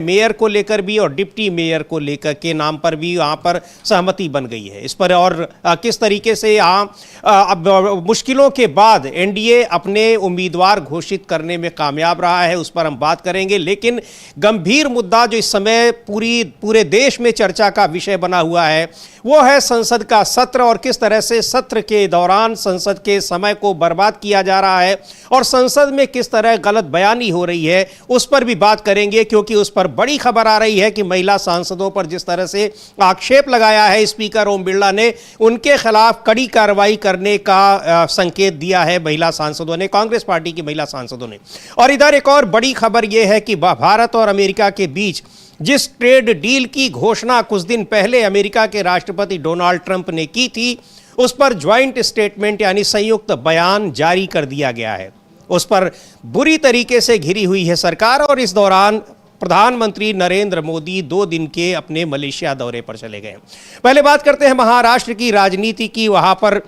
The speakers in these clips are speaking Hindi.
मेयर को लेकर भी और डिप्टी मेयर को लेकर के नाम पर भी वहाँ पर सहमति बन गई है इस पर। और किस तरीके से यहाँ अब मुश्किलों के बाद एनडीए अपने उम्मीदवार घोषित करने में कामयाब रहा है, उस पर हम बात करेंगे। लेकिन गंभीर मुद्दा जो इस समय पूरे देश में चर्चा का विषय बना हुआ है वो है संसद का सत्र, और किस तरह से सत्र के दौरान संसद के समय को बर्बाद किया जा रहा है और संसद में किस तरह गलत बयानी हो रही है उस पर भी बात करेंगे। क्योंकि उस पर बड़ी खबर आ रही है कि महिला सांसदों पर जिस तरह से आक्षेप लगाया है स्पीकर ओम बिरला ने, उनके खिलाफ कड़ी कार्रवाई करने का संकेत दिया है महिला सांसदों ने, कांग्रेस पार्टी की महिला सांसदों ने। और इधर एक और बड़ी खबर यह है कि भारत और अमेरिका के बीच जिस ट्रेड डील की घोषणा कुछ दिन पहले अमेरिका के राष्ट्रपति डोनाल्ड ट्रंप ने की थी, उस पर ज्वाइंट स्टेटमेंट यानी संयुक्त बयान जारी कर दिया गया है। उस पर बुरी तरीके से घिरी हुई है सरकार। और इस दौरान प्रधानमंत्री नरेंद्र मोदी 2 दिन के अपने मलेशिया दौरे पर चले गए। पहले बात करते हैं महाराष्ट्र की राजनीति की। वहां पर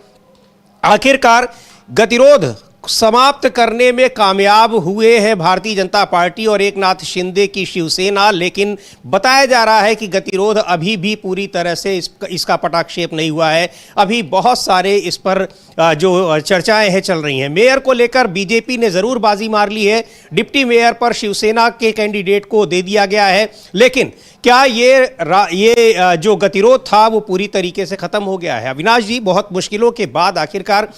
आखिरकार गतिरोध समाप्त करने में कामयाब हुए हैं भारतीय जनता पार्टी और एकनाथ शिंदे की शिवसेना। लेकिन बताया जा रहा है कि गतिरोध अभी भी पूरी तरह से इसका पटाक्षेप नहीं हुआ है। अभी बहुत सारे इस पर जो चर्चाएं हैं चल रही हैं। मेयर को लेकर बीजेपी ने जरूर बाजी मार ली है, डिप्टी मेयर पर शिवसेना के कैंडिडेट को दे दिया गया है। लेकिन क्या ये जो गतिरोध था वो पूरी तरीके से खत्म हो गया है? अविनाश जी, बहुत मुश्किलों के बाद आखिरकार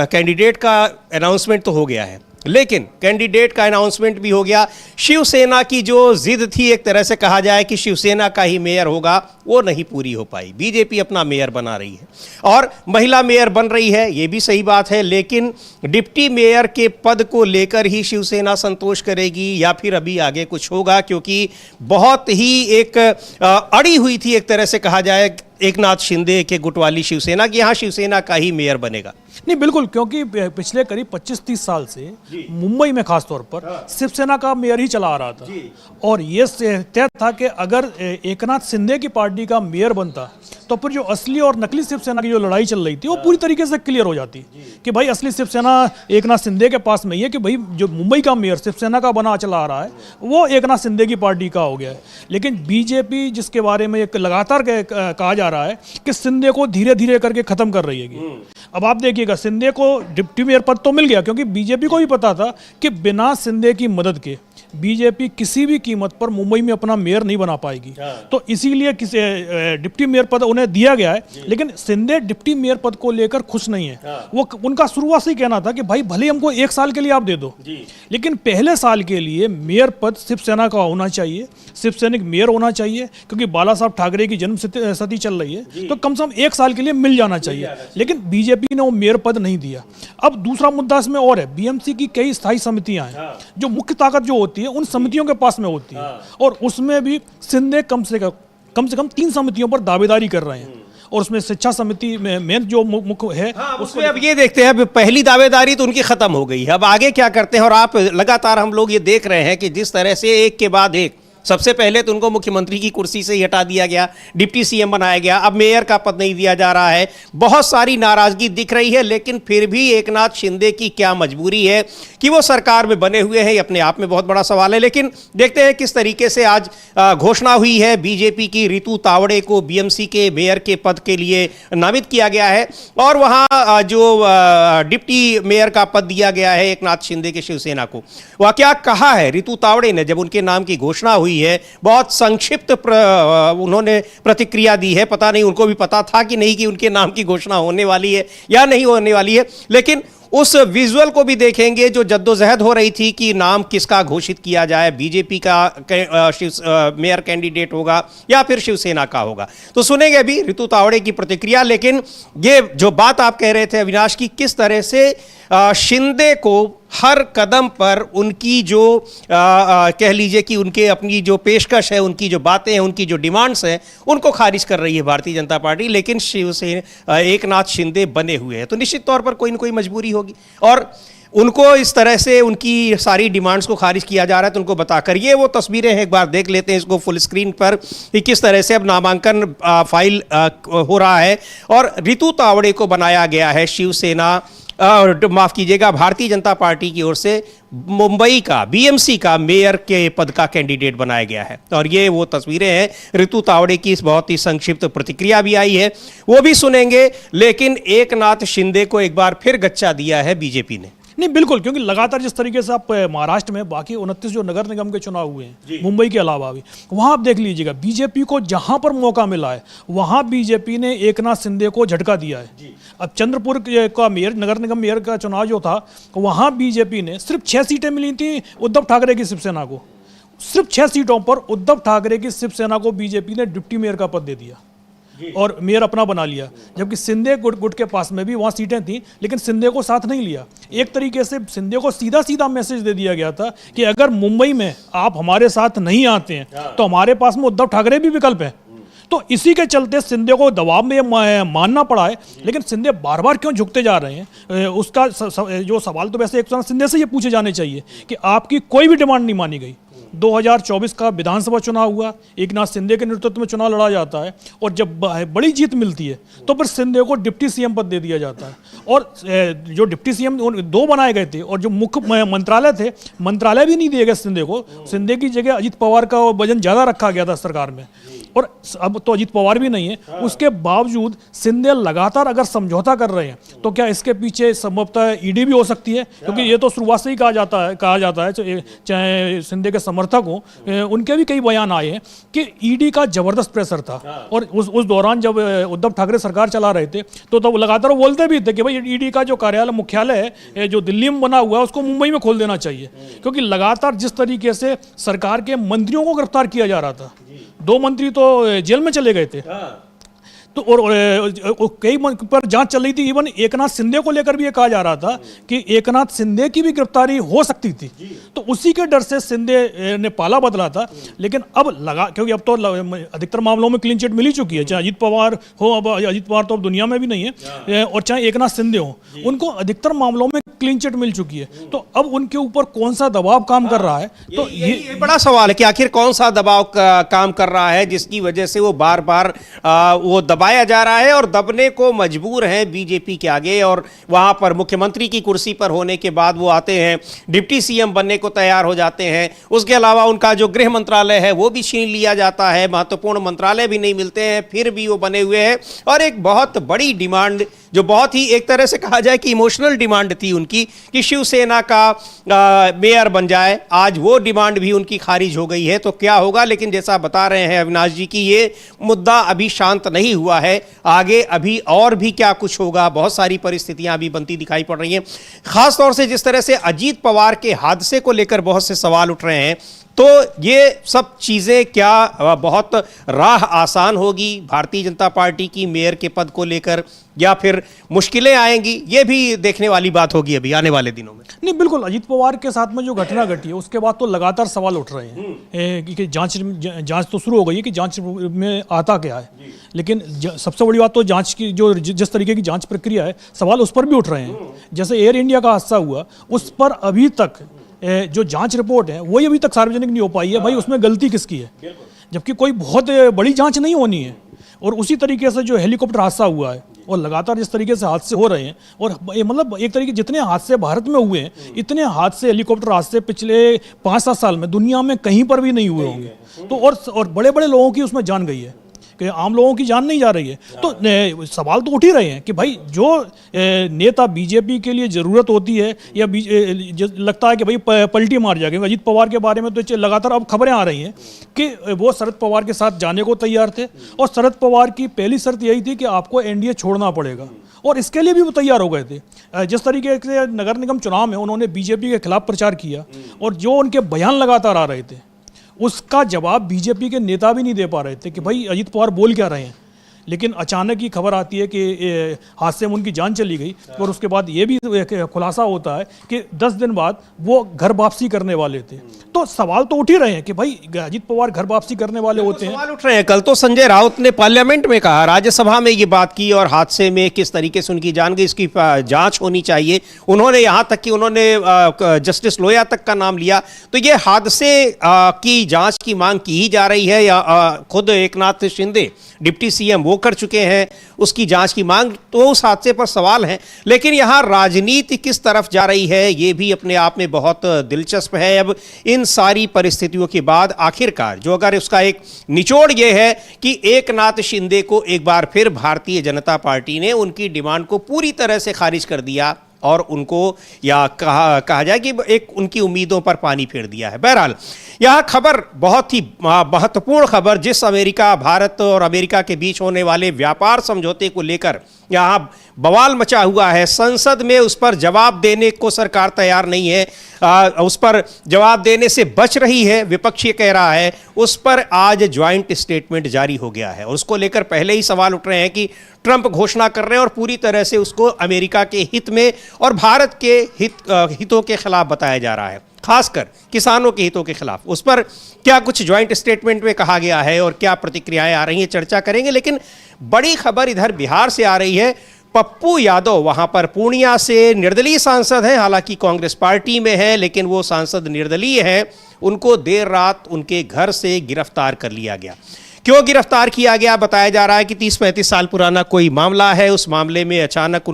कैंडिडेट का अनाउंसमेंट तो हो गया है, लेकिन कैंडिडेट का अनाउंसमेंट भी हो गया। शिवसेना की जो जिद थी, एक तरह से कहा जाए कि शिवसेना का ही मेयर होगा, वो नहीं पूरी हो पाई। बीजेपी अपना मेयर बना रही है और महिला मेयर बन रही है, ये भी सही बात है। लेकिन डिप्टी मेयर के पद को लेकर ही शिवसेना संतोष करेगी या फिर अभी आगे कुछ होगा? क्योंकि बहुत ही एक अड़ी हुई थी, एक तरह से कहा जाए, एकनाथ शिंदे के गुट वाली शिवसेना की यहाँ शिवसेना का ही मेयर बनेगा। नहीं, बिल्कुल, क्योंकि पिछले करीब 25-30 साल से मुंबई में खासतौर पर शिवसेना का मेयर ही चला आ रहा था और ये तय था कि अगर एकनाथ शिंदे की पार्टी का मेयर बनता तो फिर जो असली और नकली शिवसेना की जो लड़ाई चल रही थी वो पूरी तरीके से क्लियर हो जाती कि भाई असली शिवसेना एकनाथ शिंदे के पास में ही है, कि भाई जो मुंबई का मेयर शिवसेना का बना चला आ रहा है वो एकनाथ शिंदे की पार्टी का हो गया है। लेकिन बीजेपी, जिसके बारे में एक लगातार कहा जा रहा है कि शिंदे को धीरे धीरे करके खत्म कर रही है। अब आप देखिएगा, शिंदे को डिप्टी मेयर पद तो मिल गया क्योंकि बीजेपी को भी पता था कि बिना शिंदे की मदद के बीजेपी किसी भी कीमत पर मुंबई में अपना मेयर नहीं बना पाएगी। तो इसीलिए डिप्टी मेयर पद उन्हें दिया गया है। लेकिन शिंदे डिप्टी मेयर पद को लेकर खुश नहीं है। वो उनका शुरुआत से ही कहना था कि भाई भले हमको 1 साल के लिए आप दे दो, लेकिन पहले साल के लिए मेयर पद शिवसेना का होना चाहिए, शिवसैनिक मेयर होना चाहिए, क्योंकि बाला साहब ठाकरे की जन्म शती चल रही है, तो कम से कम 1 साल के लिए मिल जाना चाहिए। लेकिन बीजेपी ने वो मेयर पद नहीं दिया। अब दूसरा मुद्दा इसमें और है, बीएमसी की कई स्थायी समितियां हैं, जो मुख्य ताकत जो होती है उन समितियों के पास में होती है, और उसमें भी शिंदे कम से कम 3 समितियों पर दावेदारी कर रहे हैं। और उसमें शिक्षा समिति में मेन जो मुख्य है, उसमें अब ये देखते हैं, अब पहली दावेदारी तो उनकी खत्म हो गई है, अब आगे क्या करते हैं। और आप लगातार हम लोग ये देख रहे हैं कि जिस तरह से एक के बाद एक, सबसे पहले तो उनको मुख्यमंत्री की कुर्सी से ही हटा दिया गया, डिप्टी सीएम बनाया गया, अब मेयर का पद नहीं दिया जा रहा है, बहुत सारी नाराजगी दिख रही है। लेकिन फिर भी एकनाथ शिंदे की क्या मजबूरी है कि वो सरकार में बने हुए हैं, ये अपने आप में बहुत बड़ा सवाल है। लेकिन देखते हैं किस तरीके से आज घोषणा हुई है बीजेपी की। रितु तावड़े को बीएमसी के मेयर के पद के लिए नामित किया गया है और वहाँ जो डिप्टी मेयर का पद दिया गया है एकनाथ शिंदे के शिवसेना को। वह क्या कहा है रितु तावड़े ने जब उनके नाम की घोषणा हुई है? बहुत संक्षिप्त उन्होंने प्रतिक्रिया दी है। पता नहीं उनको भी पता था कि नहीं कि उनके नाम की घोषणा होने वाली है या नहीं होने वाली है। लेकिन उस विजुअल को भी देखेंगे जो जद्दोजहद हो रही थी कि नाम किसका घोषित किया जाए, बीजेपी का मेयर कैंडिडेट होगा या फिर शिवसेना का होगा। तो सुनेंगे अभी रितु तावड़े की प्रतिक्रिया। लेकिन ये जो बात आप कह रहे थे अविनाश की, किस तरह से शिंदे को हर कदम पर उनकी जो कह लीजिए कि उनके अपनी जो पेशकश है, उनकी जो बातें हैं, उनकी जो डिमांड्स हैं, उनको खारिज कर रही है भारतीय जनता पार्टी। लेकिन शिवसेना एकनाथ शिंदे बने हुए हैं, तो निश्चित तौर पर कोई ना कोई मजबूरी होगी और उनको इस तरह से उनकी सारी डिमांड्स को खारिज किया जा रहा है। तो उनको बताकर ये वो तस्वीरें हैं, एक बार देख लेते हैं इसको फुल स्क्रीन पर कि किस तरह से अब नामांकन फाइल हो रहा है और रितु तावड़े को बनाया गया है शिवसेना माफ कीजिएगा, भारतीय जनता पार्टी की ओर से मुंबई का बीएमसी का मेयर के पद का कैंडिडेट बनाया गया है। और ये वो तस्वीरें हैं, ऋतु तावड़े की इस बहुत ही संक्षिप्त प्रतिक्रिया भी आई है, वो भी सुनेंगे। लेकिन एकनाथ शिंदे को एक बार फिर गच्चा दिया है बीजेपी ने। नहीं बिल्कुल, क्योंकि लगातार जिस तरीके से आप महाराष्ट्र में बाकी 29 जो नगर निगम के चुनाव हुए हैं मुंबई के अलावा भी, वहां आप देख लीजिएगा बीजेपी को जहां पर मौका मिला है वहां बीजेपी ने एकनाथ शिंदे को झटका दिया है। अब चंद्रपुर का मेयर, नगर निगम मेयर का चुनाव जो था, वहां बीजेपी ने सिर्फ 6 सीटें मिली थी उद्धव ठाकरे की शिवसेना को। सिर्फ 6 सीटों पर उद्धव ठाकरे की शिवसेना को बीजेपी ने डिप्टी मेयर का पद दे दिया और मेयर अपना बना लिया। जबकि शिंदे गुट के पास में भी वहाँ सीटें थी, लेकिन शिंदे को साथ नहीं लिया। एक तरीके से शिंदे को सीधा सीधा मैसेज दे दिया गया था कि अगर मुंबई में आप हमारे साथ नहीं आते हैं तो हमारे पास में उद्धव ठाकरे भी विकल्प है। तो इसी के चलते शिंदे को दबाव में मानना पड़ा है। लेकिन शिंदे बार बार क्यों झुकते जा रहे हैं, उसका जो सवाल तो वैसे एक शिंदे से ये पूछे जाने चाहिए कि आपकी कोई भी डिमांड नहीं मानी गई। 2024 का विधानसभा चुनाव हुआ, एकनाथ शिंदे के नेतृत्व में चुनाव लड़ा जाता है और जब बड़ी जीत मिलती है तो फिर शिंदे को डिप्टी सीएम पद दे दिया जाता है। और जो डिप्टी सीएम 2 बनाए गए थे और जो मुख्य मंत्रालय थे, मंत्रालय भी नहीं दिए गए शिंदे को। शिंदे की जगह अजित पवार का वजन ज़्यादा रखा गया था सरकार में, और अब तो अजित पवार भी नहीं है। उसके बावजूद शिंदे लगातार अगर समझौता कर रहे हैं तो क्या इसके पीछे संभवतः ईडी भी हो सकती है, क्योंकि ये तो शुरुआत से ही कहा जाता है चाहे शिंदे के समर्थक हो, उनके भी कई बयान आए हैं कि ईडी का जबरदस्त प्रेशर था। और उस दौरान जब उद्धव ठाकरे सरकार चला रहे थे तो तब लगातार बोलते भी थे कि भाई ईडी का जो कार्यालय मुख्यालय है जो दिल्ली में बना हुआ है उसको मुंबई में खोल देना चाहिए, क्योंकि लगातार जिस तरीके से सरकार के मंत्रियों को गिरफ्तार किया जा रहा था। 2 मंत्री तो जेल में चले गए थे। तो और कई पर जांच चल रही थी। इवन एकनाथ शिंदे को लेकर भी ये कहा जा रहा था कि एकनाथ शिंदे की भी गिरफ्तारी हो सकती थी। तो उसी के डर से शिंदे ने पाला बदला था। लेकिन अब लगा, क्योंकि अब तो अधिकतर मामलों में क्लीन चिट मिल ही चुकी है, चाहे अजित पवार हो, अब अजित पवार तो अब दुनिया में भी नहीं है, और चाहे एकनाथ शिंदे हो, उनको अधिकतर मामलों में क्लीन चिट मिल चुकी है। तो अब उनके ऊपर कौन सा दबाव काम कर रहा है, तो ये बड़ा सवाल है कि आखिर कौन सा दबाव काम कर रहा है जिसकी वजह से वो बार बार वो दबाया जा रहा है और दबने को मजबूर है बीजेपी के आगे। और वहां पर मुख्यमंत्री की कुर्सी पर होने के बाद वो आते हैं, डिप्टी सीएम बनने को तैयार हो जाते हैं। उसके अलावा उनका जो गृह मंत्रालय है वो भी छीन लिया जाता है, महत्वपूर्ण मंत्रालय भी नहीं मिलते हैं, फिर भी वो बने हुए हैं। और एक बहुत बड़ी डिमांड जो बहुत ही एक तरह से कहा जाए कि इमोशनल डिमांड थी उनकी कि शिवसेना का मेयर बन जाए, आज वो डिमांड भी उनकी खारिज हो गई है। तो क्या होगा, लेकिन जैसा बता रहे हैं अविनाश जी की ये मुद्दा अभी शांत नहीं हुआ है, आगे अभी और भी क्या कुछ होगा, बहुत सारी परिस्थितियां अभी बनती दिखाई पड़ रही हैं। खासतौर से जिस तरह से अजीत पवार के हादसे को लेकर बहुत से सवाल उठ रहे हैं, तो ये सब चीज़ें क्या बहुत राह आसान होगी भारतीय जनता पार्टी की मेयर के पद को लेकर, या फिर मुश्किलें आएंगी, ये भी देखने वाली बात होगी अभी आने वाले दिनों में। नहीं बिल्कुल, अजित पवार के साथ में जो घटना घटी है उसके बाद तो लगातार सवाल उठ रहे हैं कि जांच तो शुरू हो गई है कि जांच में आता क्या है। लेकिन सबसे बड़ी बात तो जांच की जो जिस तरीके की जांच प्रक्रिया है, सवाल उस पर भी उठ रहे हैं। जैसे एयर इंडिया का हादसा हुआ, उस पर अभी तक जो जांच रिपोर्ट है वही अभी तक सार्वजनिक नहीं हो पाई है। भाई उसमें गलती किसकी है, जबकि कोई बहुत बड़ी जांच नहीं होनी है। और उसी तरीके से जो हेलीकॉप्टर हादसा हुआ है, और लगातार जिस तरीके से हादसे हो रहे हैं, और मतलब एक तरीके जितने हादसे भारत में हुए हैं, इतने हादसे हेलीकॉप्टर हादसे पिछले 5-7 साल में दुनिया में कहीं पर भी नहीं हुए होंगे। तो और बड़े बड़े लोगों की उसमें जान गई है कि आम लोगों की जान नहीं जा रही है। तो सवाल तो उठ ही रहे हैं कि भाई जो नेता बीजेपी के लिए ज़रूरत होती है, या लगता है कि भाई पलटी मार जाएगा। अजित पवार के बारे में तो लगातार अब खबरें आ रही हैं कि वो शरद पवार के साथ जाने को तैयार थे, और शरद पवार की पहली शर्त यही थी कि आपको एनडीए छोड़ना पड़ेगा, और इसके लिए भी वो तैयार हो गए थे। जिस तरीके से नगर निगम चुनाव में उन्होंने बीजेपी के खिलाफ प्रचार किया, और जो उनके बयान लगातार आ रहे थे, उसका जवाब बीजेपी के नेता भी नहीं दे पा रहे थे कि भाई अजित पवार बोल क्या रहे हैं। लेकिन अचानक ही खबर आती है कि हादसे में उनकी जान चली गई, और उसके बाद ये भी खुलासा होता है कि 10 दिन बाद वो घर वापसी करने वाले थे। तो सवाल तो उठ ही रहे हैं कि भाई अजित पवार घर वापसी करने वाले होते हैं। सवाल उठ रहे हैं। कल तो संजय राउत ने पार्लियामेंट में कहा, राज्यसभा में ये बात की, और हादसे में किस तरीके से उनकी जान गई इसकी जांच होनी चाहिए। उन्होंने यहाँ तक कि उन्होंने जस्टिस लोया तक का नाम लिया। तो ये हादसे की जांच की मांग की ही जा रही है, या खुद एकनाथ शिंदे डिप्टी सीएम वो कर चुके हैं उसकी जांच की मांग, तो उस हादसे पर सवाल है। लेकिन यहाँ राजनीति किस तरफ जा रही है ये भी अपने आप में बहुत दिलचस्प है। अब इन सारी परिस्थितियों के बाद आखिरकार जो अगर उसका एक निचोड़ ये है कि एकनाथ शिंदे को एक बार फिर भारतीय जनता पार्टी ने उनकी डिमांड को पूरी तरह से खारिज कर दिया और उनको या कहा जाए कि एक उनकी उम्मीदों पर पानी फेर दिया है। बहरहाल यह खबर बहुत ही महत्वपूर्ण खबर, जिस अमेरिका, भारत और अमेरिका के बीच होने वाले व्यापार समझौते को लेकर यहाँ बवाल मचा हुआ है। संसद में उस पर जवाब देने को सरकार तैयार नहीं है, उस पर जवाब देने से बच रही है, विपक्ष ये कह रहा है। उस पर आज ज्वाइंट स्टेटमेंट जारी हो गया है और उसको लेकर पहले ही सवाल उठ रहे हैं कि ट्रंप घोषणा कर रहे हैं और पूरी तरह से उसको अमेरिका के हित में और भारत के हितों के खिलाफ बताया जा रहा है, खासकर किसानों के हितों के खिलाफ। उस पर क्या कुछ ज्वाइंट स्टेटमेंट में कहा गया है और क्या प्रतिक्रियाएं आ रही हैं, चर्चा करेंगे। लेकिन बड़ी खबर इधर बिहार से आ रही है। पप्पू यादव वहां पर पूर्णिया से निर्दलीय सांसद हैं, हालांकि कांग्रेस पार्टी में है लेकिन वो सांसद निर्दलीय हैं। उनको देर रात उनके घर से गिरफ्तार कर लिया गया। क्यों गिरफ्तार किया गया? बताया जा रहा है कि 30-35 साल पुराना कोई मामला है। उस मामले में अचानक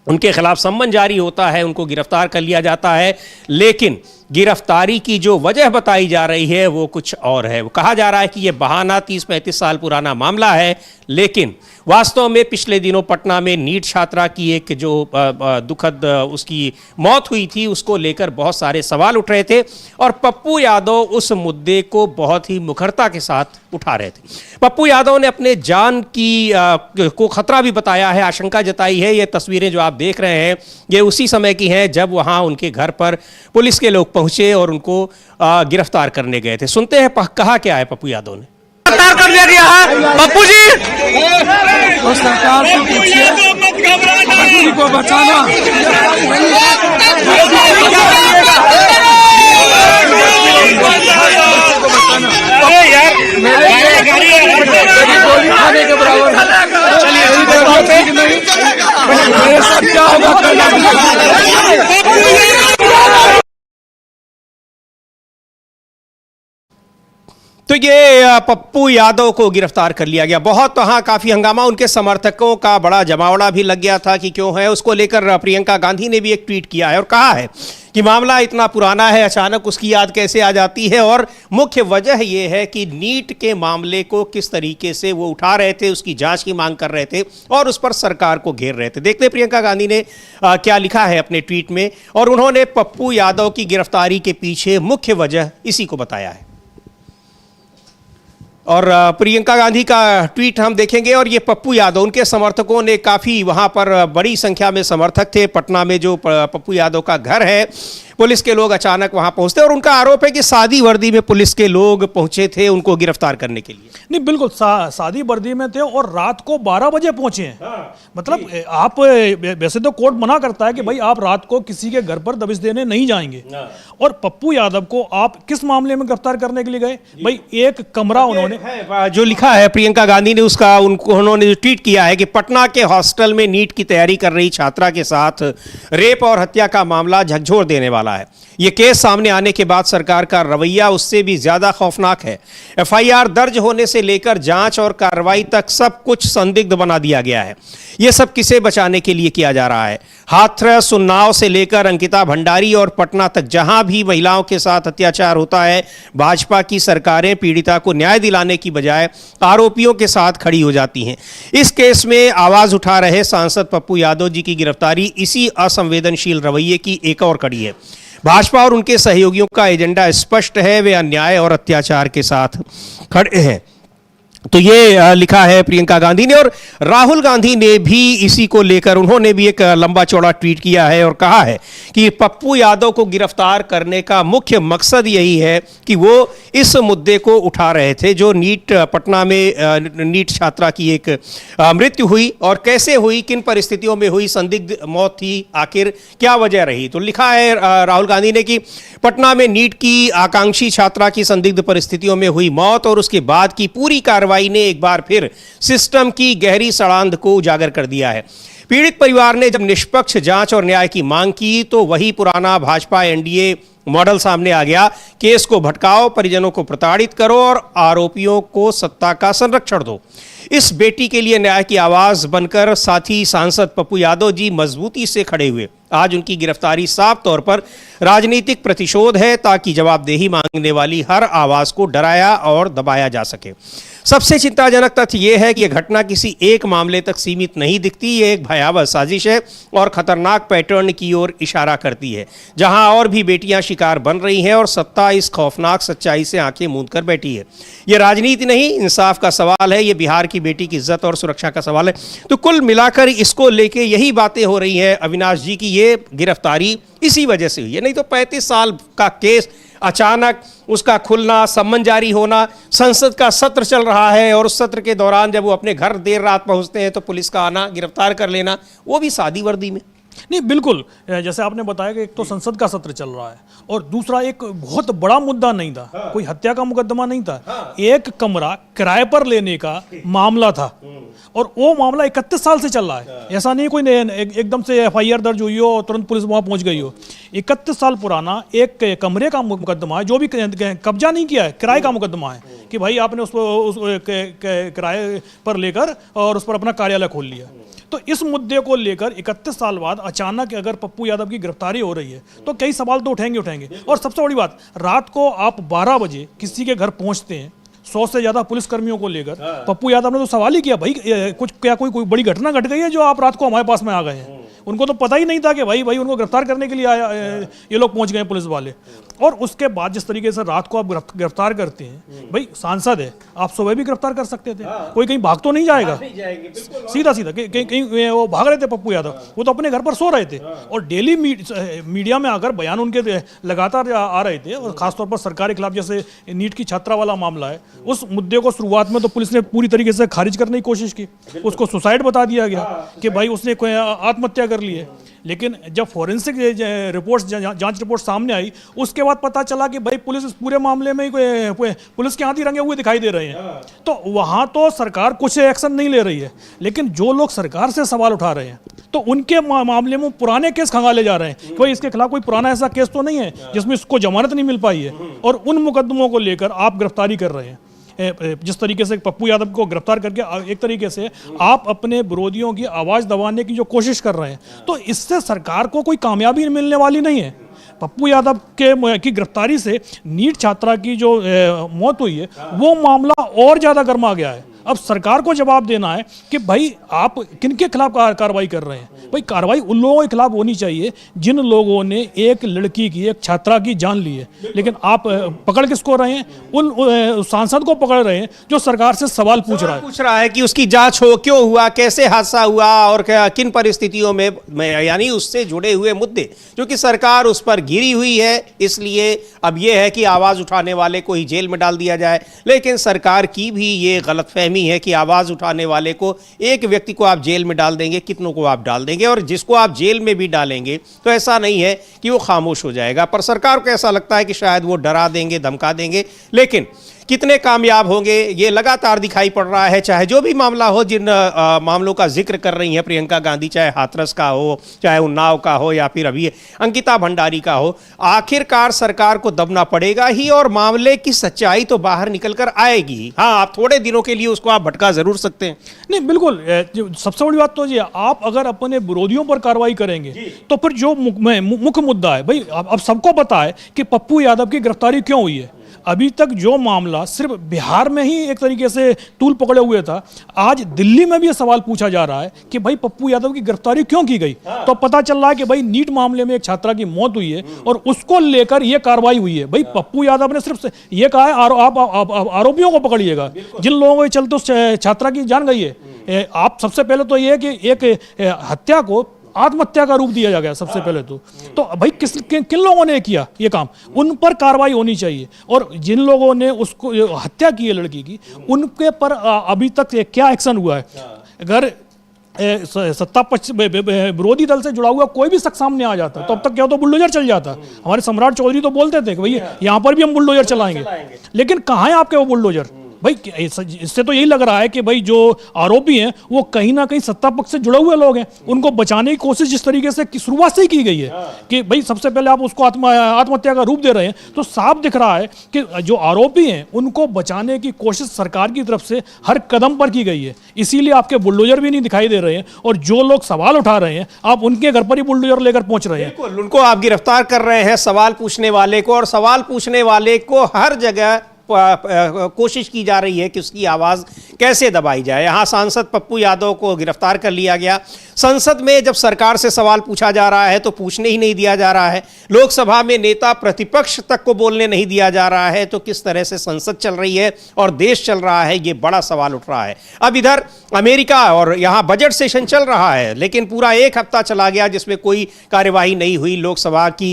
उनके खिलाफ सम्मन जारी होता है, उनको गिरफ्तार कर लिया जाता है। लेकिन गिरफ्तारी की जो वजह बताई जा रही है वो कुछ और है। वो कहा जा रहा है कि ये बहाना 30-35 साल पुराना मामला है, लेकिन वास्तव में पिछले दिनों पटना में नीट छात्रा की एक जो दुखद उसकी मौत हुई थी, उसको लेकर बहुत सारे सवाल उठ रहे थे और पप्पू यादव उस मुद्दे को बहुत ही मुखरता के साथ उठा रहे थे। पप्पू यादव ने अपने जान को खतरा भी बताया है, आशंका जताई है। ये तस्वीरें जो आप देख रहे हैं ये उसी समय की हैं जब वहाँ उनके घर पर पुलिस के लोग पहुंचे और उनको गिरफ्तार करने गए थे। सुनते हैं कहा क्या है पप्पू यादव ने। गिरफ्तार कर लिया गया है पप्पू जी। तो सरकार से पूछिए पप्पू जी को बचाना। गोली खाने के बराबर मेरे साथ क्या होगा? तो ये पप्पू यादव को गिरफ्तार कर लिया गया। बहुत वहाँ काफ़ी हंगामा, उनके समर्थकों का बड़ा जमावड़ा भी लग गया था कि क्यों है। उसको लेकर प्रियंका गांधी ने भी एक ट्वीट किया है और कहा है कि मामला इतना पुराना है, अचानक उसकी याद कैसे आ जाती है। और मुख्य वजह यह है कि नीट के मामले को किस तरीके से वो उठा रहे थे, उसकी जांच की मांग कर रहे थे और उस पर सरकार को घेर रहे थे। देखते प्रियंका गांधी ने क्या लिखा है अपने ट्वीट में, और उन्होंने पप्पू यादव की गिरफ्तारी के पीछे मुख्य वजह इसी को बताया है। और प्रियंका गांधी का ट्वीट हम देखेंगे और ये पप्पू यादव, उनके समर्थकों ने काफ़ी वहाँ पर बड़ी संख्या में समर्थक थे। पटना में जो पप्पू यादव का घर है, पुलिस के लोग अचानक वहाँ पहुँचते और उनका आरोप है कि सादी वर्दी में पुलिस के लोग पहुँचे थे उनको गिरफ्तार करने के लिए। नहीं, बिल्कुल सादी वर्दी में थे और रात को 12 बजे पहुंचे हैं। मतलब आप वैसे तो कोर्ट मना करता है कि भाई आप रात को किसी के घर पर दबिश देने नहीं जाएंगे। और पप्पू यादव को आप किस मामले में गिरफ्तार करने के लिए गए? भाई एक कमरा उन्होंने जो लिखा है प्रियंका गांधी ने, उसका उन्होंने जो ट्वीट किया है कि पटना के हॉस्टल में नीट की तैयारी कर रही छात्रा के साथ रेप और हत्या का मामला झकझोर देने वाला है। ये केस सामने आने के बाद सरकार का रवैया उससे भी ज्यादा खौफनाक है। एफआईआर दर्ज होने से लेकर जांच और कार्रवाई तक सब कुछ संदिग्ध बना दिया गया है। ये सब किसे बचाने के लिए किया जा रहा है? हाथरस, उन्नाव से लेकर अंकिता भंडारी और पटना तक जहां भी महिलाओं के साथ अत्याचार होता है, भाजपा की सरकारें पीड़िता को न्याय दिलाने की बजाय आरोपियों के साथ खड़ी हो जाती हैं। इस केस में आवाज उठा रहे सांसद पप्पू यादव जी की गिरफ्तारी इसी असंवेदनशील रवैये की एक और कड़ी है। भाजपा और उनके सहयोगियों का एजेंडा स्पष्ट है, वे अन्याय और अत्याचार के साथ खड़े हैं। तो ये लिखा है प्रियंका गांधी ने। और राहुल गांधी ने भी इसी को लेकर, उन्होंने भी एक लंबा चौड़ा ट्वीट किया है और कहा है कि पप्पू यादव को गिरफ्तार करने का मुख्य मकसद यही है कि वो इस मुद्दे को उठा रहे थे जो नीट पटना में नीट छात्रा की एक मृत्यु हुई और कैसे हुई, किन परिस्थितियों में हुई, संदिग्ध मौत थी, आखिर क्या वजह रही। तो लिखा है राहुल गांधी ने कि पटना में नीट की आकांक्षी छात्रा की संदिग्ध परिस्थितियों में हुई मौत और उसके बाद की पूरी कार्रवाई ने एक बार फिर सिस्टम की गहरी सड़ांध को उजागर कर दिया है। पीड़ित परिवार ने जब निष्पक्ष जांच और न्याय की मांग की तो वही पुराना भाजपा एनडीए मॉडल सामने आ गया। केस को भटकाओ, परिजनों को प्रताड़ित करो और आरोपियों को सत्ता का संरक्षण दो। इस बेटी के लिए न्याय की आवाज बनकर साथी सांसद पप्पू यादव जी मजबूती से खड़े हुए। आज उनकी गिरफ्तारी साफ तौर पर राजनीतिक प्रतिशोध है, ताकि जवाबदेही मांगने वाली हर आवाज को डराया और दबाया जा सके। सबसे चिंताजनक तथ्य यह है कि यह घटना किसी एक मामले तक सीमित नहीं दिखती। ये एक भयावह साजिश है और खतरनाक पैटर्न की ओर इशारा करती है, जहां और भी बेटियां शिकार बन रही हैं और सत्ता इस खौफनाक सच्चाई से आंखें मूंद कर बैठी है। यह राजनीति नहीं, इंसाफ का सवाल है। यह बिहार की बेटी की इज्जत और सुरक्षा का सवाल है। तो कुल मिलाकर इसको लेके यही बातें हो रही हैं अविनाश जी की ये गिरफ्तारी इसी वजह से हुई है। नहीं तो 35 साल का केस अचानक उसका खुलना, सम्मन जारी होना, संसद का सत्र चल रहा है और उस सत्र के दौरान जब वो अपने घर देर रात पहुंचते हैं तो पुलिस का आना, गिरफ्तार कर लेना, वो भी सादी वर्दी में। नहीं, बिल्कुल जैसे आपने बताया कि एक तो संसद का सत्र चल रहा है और दूसरा एक बहुत बड़ा मुद्दा नहीं था, कोई हत्या का मुकदमा नहीं था, एक कमरा किराए पर लेने का मामला था और वो मामला 31 साल से चल रहा है। ऐसा नहीं कोई एकदम से FIR दर्ज हुई हो और तुरंत पुलिस वहां पहुंच गई हो। 31 साल पुराना एक कमरे का मुकदमा है, जो भी कब्जा नहीं किया है, किराए का मुकदमा है कि भाई आपने उस किराए पर लेकर और उस पर अपना कार्यालय खोल लिया। तो इस मुद्दे को लेकर 31 साल बाद अचानक अगर पप्पू यादव की गिरफ्तारी हो रही है तो कई सवाल तो उठेंगे। और सबसे बड़ी बात, रात को आप 12 बजे किसी के घर पहुंचते हैं 100 से ज्यादा पुलिसकर्मियों को लेकर। पप्पू यादव ने तो सवाल ही किया, भाई कोई बड़ी घटना घट गई है जो आप रात को हमारे पास में आ गए हैं। उनको तो पता ही नहीं था कि भाई उनको गिरफ्तार करने के लिए ये लोग पहुंच गए पुलिस वाले। और उसके बाद जिस तरीके से रात को आप गिरफ्तार करते हैं, भाई सांसद है, आप सुबह भी गिरफ्तार कर सकते थे। कोई कहीं भाग तो नहीं जाएगा, सीधा कहीं वो भाग रहे थे पप्पू यादव, वो तो अपने घर पर सो रहे थे और डेली मीडिया में आकर बयान उनके लगातार आ रहे थे। और खासतौर पर सरकार के खिलाफ, जैसे नीट की छात्रा वाला मामला है, उस मुद्दे को शुरुआत में तो पुलिस ने पूरी तरीके से खारिज करने की कोशिश की, उसको सुसाइड बता दिया गया कि भाई उसने कोई आत्महत्या कर ली है। लेकिन जब फॉरेंसिक रिपोर्ट्स, जांच रिपोर्ट सामने आई, उसके बाद पता चला कि भाई पुलिस इस पूरे मामले में पुलिस के हाथ ही रंगे हुए दिखाई दे रहे हैं। तो वहां तो सरकार कुछ एक्शन नहीं ले रही है, लेकिन जो लोग सरकार से सवाल उठा रहे हैं तो उनके मामले में पुराने केस खंगाले जा रहे हैं कि भाई इसके खिलाफ कोई पुराना ऐसा केस तो नहीं है जिसमें इसको जमानत नहीं मिल पाई है, और उन मुकदमों को लेकर आप गिरफ्तारी कर रहे हैं। जिस तरीके से पप्पू यादव को गिरफ्तार करके एक तरीके से आप अपने विरोधियों की आवाज दबाने की जो कोशिश कर रहे हैं, तो इससे सरकार को कोई कामयाबी मिलने वाली नहीं है। पप्पू यादव की गिरफ्तारी से नीट छात्रा की जो मौत हुई है वो मामला और ज्यादा गर्मा गया है। अब सरकार को जवाब देना है कि भाई आप किनके खिलाफ कार्रवाई कर रहे हैं। भाई कार्रवाई उन लोगों के खिलाफ होनी चाहिए जिन लोगों ने एक लड़की की, एक छात्रा की जान ली है, लेकिन आप पकड़ किसको रहे हैं? उन सांसद को पकड़ रहे हैं जो सरकार से सवाल पूछ रहा है कि उसकी जांच हो, क्यों हुआ, कैसे हादसा हुआ और किन परिस्थितियों में, यानी उससे जुड़े हुए मुद्दे जो कि सरकार उस पर घिरी हुई है। इसलिए अब यह है कि आवाज उठाने वाले को ही जेल में डाल दिया जाए। लेकिन सरकार की भी ये गलतफहमी है कि आवाज उठाने वाले को, एक व्यक्ति को आप जेल में डाल देंगे, कितनों को आप डाल देंगे, और जिसको आप जेल में भी डालेंगे तो ऐसा नहीं है कि वो खामोश हो जाएगा। पर सरकार को ऐसा लगता है कि शायद वो डरा देंगे, धमका देंगे, लेकिन कितने कामयाब होंगे ये लगातार दिखाई पड़ रहा है। चाहे जो भी मामला हो, जिन मामलों का जिक्र कर रही हैं प्रियंका गांधी, चाहे हाथरस का हो, चाहे उन्नाव का हो, या फिर अभी अंकिता भंडारी का हो, आखिरकार सरकार को दबना पड़ेगा ही और मामले की सच्चाई तो बाहर निकल कर आएगी। हाँ, आप थोड़े दिनों के लिए उसको आप भटका जरूर सकते हैं। नहीं, बिल्कुल, सबसे बड़ी बात तो ये, आप अगर अपने विरोधियों पर कार्रवाई करेंगे तो फिर जो मुख्य मुद्दा है, भाई अब सबको पता है कि पप्पू यादव की गिरफ्तारी क्यों हुई है। अभी तक जो मामला सिर्फ बिहार में ही एक तरीके से तूल पकड़े हुए था, आज दिल्ली में भी ये सवाल पूछा जा रहा है कि भाई पप्पू यादव की गिरफ्तारी क्यों की गई। तो पता चल रहा है कि भाई नीट मामले में एक छात्रा की मौत हुई है और उसको लेकर ये कार्रवाई हुई है। भाई पप्पू यादव ने सिर्फ ये कहा है आप आरोपियों को पकड़िएगा जिन लोगों के चलते उस छात्रा की जान गई है। आप सबसे पहले तो ये कि एक हत्या को आत्महत्या का रूप दिया गया सबसे पहले तो भाई किन लोगों ने किया ये काम, उन पर कार्रवाई होनी चाहिए। और जिन लोगों ने उसको हत्या की है लड़की की, उनके पर अभी तक क्या एक्शन हुआ है? अगर सत्ता पक्ष विरोधी दल से जुड़ा हुआ कोई भी शख्स सामने आ जाता तो अब तक क्या तो बुलडोजर चल जाता। हमारे सम्राट चौधरी तो बोलते थे कि भाई यहाँ पर भी हम बुलडोजर चलाएंगे, लेकिन कहाँ है आपके वो बुलडोजर? भाई इससे तो यही लग रहा है कि भाई जो आरोपी हैं वो कहीं ना कहीं सत्ता पक्ष से जुड़े हुए लोग हैं। उनको बचाने की कोशिश जिस तरीके से शुरुआत से ही की गई है कि भाई सबसे पहले आप उसको आत्महत्या का रूप दे रहे हैं, तो साफ दिख रहा है कि जो आरोपी हैं उनको बचाने की कोशिश सरकार की तरफ से हर कदम पर की गई है। इसीलिए आपके बुलडोजर भी नहीं दिखाई दे रहे हैं, और जो लोग सवाल उठा रहे हैं आप उनके घर पर ही बुलडोजर लेकर पहुंच रहे हैं। बिल्कुल, उनको आप गिरफ्तार कर रहे हैं, सवाल पूछने वाले को, और सवाल पूछने वाले को हर जगह कोशिश की जा रही है कि उसकी आवाज कैसे दबाई जाए। यहां सांसद पप्पू यादव को गिरफ्तार कर लिया गया। संसद में जब सरकार से सवाल पूछा जा रहा है तो पूछने ही नहीं दिया जा रहा है। लोकसभा में नेता प्रतिपक्ष तक को बोलने नहीं दिया जा रहा है। तो किस तरह से संसद चल रही है और देश चल रहा है, ये बड़ा सवाल उठ रहा है। अब इधर अमेरिका और यहां बजट सेशन चल रहा है, लेकिन पूरा एक हफ्ता चला गया जिसमें कोई कार्यवाही नहीं हुई। लोकसभा की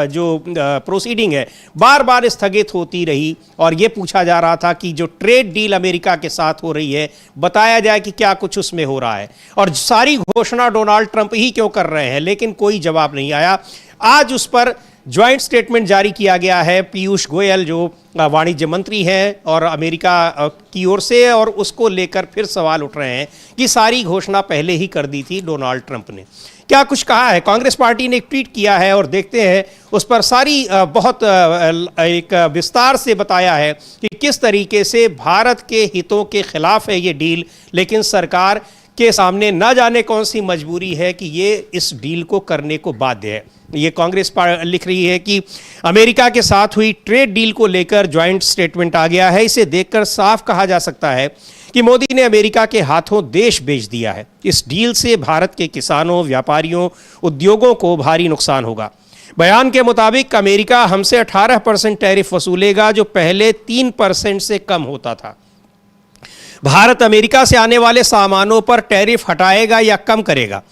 जो प्रोसीडिंग है बार बार स्थगित होती रही, और यह पूछा जा रहा था कि जो ट्रेड डील अमेरिका के साथ हो रही है, बताया जाए कि क्या कुछ उसमें हो रहा है, और सारी घोषणा डोनाल्ड ट्रंप ही क्यों कर रहे हैं, लेकिन कोई जवाब नहीं आया। आज उस पर ज्वाइंट स्टेटमेंट जारी किया गया है पीयूष गोयल जो वाणिज्य मंत्री हैं और अमेरिका की ओर से, और उसको लेकर फिर सवाल उठ रहे हैं कि सारी घोषणा पहले ही कर दी थी डोनाल्ड ट्रंप ने। क्या कुछ कहा है? कांग्रेस पार्टी ने एक ट्वीट किया है और देखते हैं उस पर सारी बहुत एक विस्तार से बताया है कि किस तरीके से भारत के हितों के खिलाफ है ये डील, लेकिन सरकार के सामने न जाने कौन सी मजबूरी है कि ये इस डील को करने को बाध्य है। ये कांग्रेस लिख रही है कि अमेरिका के साथ हुई ट्रेड डील को लेकर ज्वाइंट स्टेटमेंट आ गया है। इसे देखकर साफ कहा जा सकता है कि मोदी ने अमेरिका के हाथों देश बेच दिया है। इस डील से भारत के किसानों, व्यापारियों, उद्योगों को भारी नुकसान होगा। बयान के मुताबिक अमेरिका हमसे 18% टैरिफ वसूलेगा, जो पहले 3% से कम होता था। भारत अमेरिका से आने वाले सामानों पर टैरिफ हटाएगा या कम करेगा।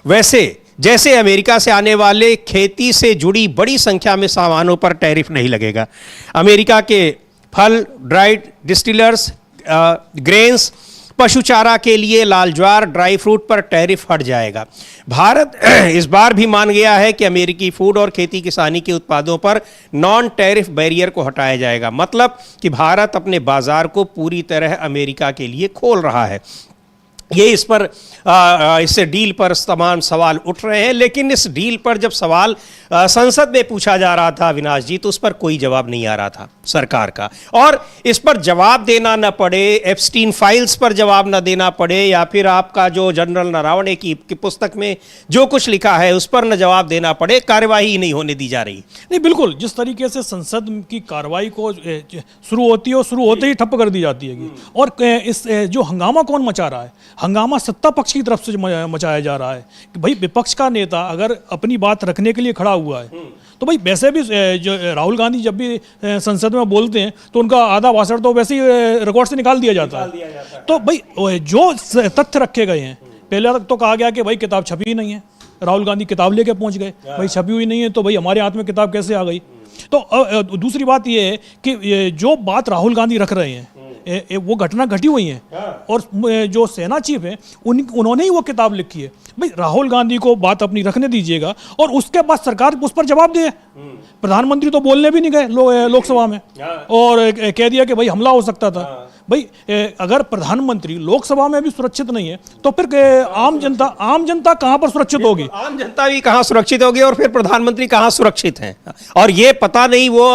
वैसे जैसे अमेरिका से आने वाले खेती से जुड़ी बड़ी संख्या में सामानों पर टैरिफ नहीं लगेगा। अमेरिका के फल, ड्राइड डिस्टिलर्स, ग्रेन्स, पशु चारा के लिए लाल ज्वार, ड्राई फ्रूट पर टैरिफ हट जाएगा। भारत इस बार भी मान गया है कि अमेरिकी फूड और खेती किसानी के उत्पादों पर नॉन टैरिफ बैरियर को हटाया जाएगा। मतलब कि भारत अपने बाजार को पूरी तरह अमेरिका के लिए खोल रहा है। ये इस डील पर तमाम सवाल उठ रहे हैं, लेकिन इस डील पर जब सवाल संसद में पूछा जा रहा था अविनाश जी, तो उस पर कोई जवाब नहीं आ रहा था सरकार का। और इस पर जवाब देना न पड़े, एप्स्टीन फाइल्स पर जवाब न देना पड़े, या फिर आपका जो जनरल नरावणे की पुस्तक में जो कुछ लिखा है उस पर न जवाब देना पड़े, कार्यवाही नहीं होने दी जा रही। नहीं, बिल्कुल जिस तरीके से संसद की कार्रवाई को शुरू होती है और शुरू होते ही ठप्प कर दी जाती है। और इस जो हंगामा कौन मचा रहा है? हंगामा सत्ता पक्ष की तरफ से मचाया जा रहा है कि भाई विपक्ष का नेता अगर अपनी बात रखने के लिए खड़ा हुआ है, तो भाई वैसे भी जो राहुल गांधी जब भी संसद में बोलते हैं तो उनका आधा भाषण तो वैसे ही रिकॉर्ड से निकाल दिया जाता है। तो भाई जो तथ्य रखे गए हैं, पहले तक तो कहा गया कि भाई किताब छपी ही नहीं है, राहुल गांधी किताब लेके पहुंच गए, भाई छपी हुई नहीं है तो भाई हमारे हाथ में किताब कैसे आ गई। तो दूसरी बात ये है कि जो बात राहुल गांधी रख रहे हैं वो घटना घटी हुई है, और जो सेना चीफ है उन्होंने ही वो किताब लिखी है। भाई राहुल गांधी को बात अपनी रखने दीजिएगा, और उसके बाद सरकार उस पर जवाब दे। प्रधानमंत्री तो बोलने भी नहीं गए लोकसभा में, और कह दिया कि भाई हमला हो सकता था। भाई अगर प्रधानमंत्री लोकसभा में भी सुरक्षित नहीं है तो फिर आम जनता कहां पर सुरक्षित होगी? आम जनता भी कहां सुरक्षित होगी, और फिर प्रधानमंत्री कहां सुरक्षित हैं? और ये पता नहीं, वो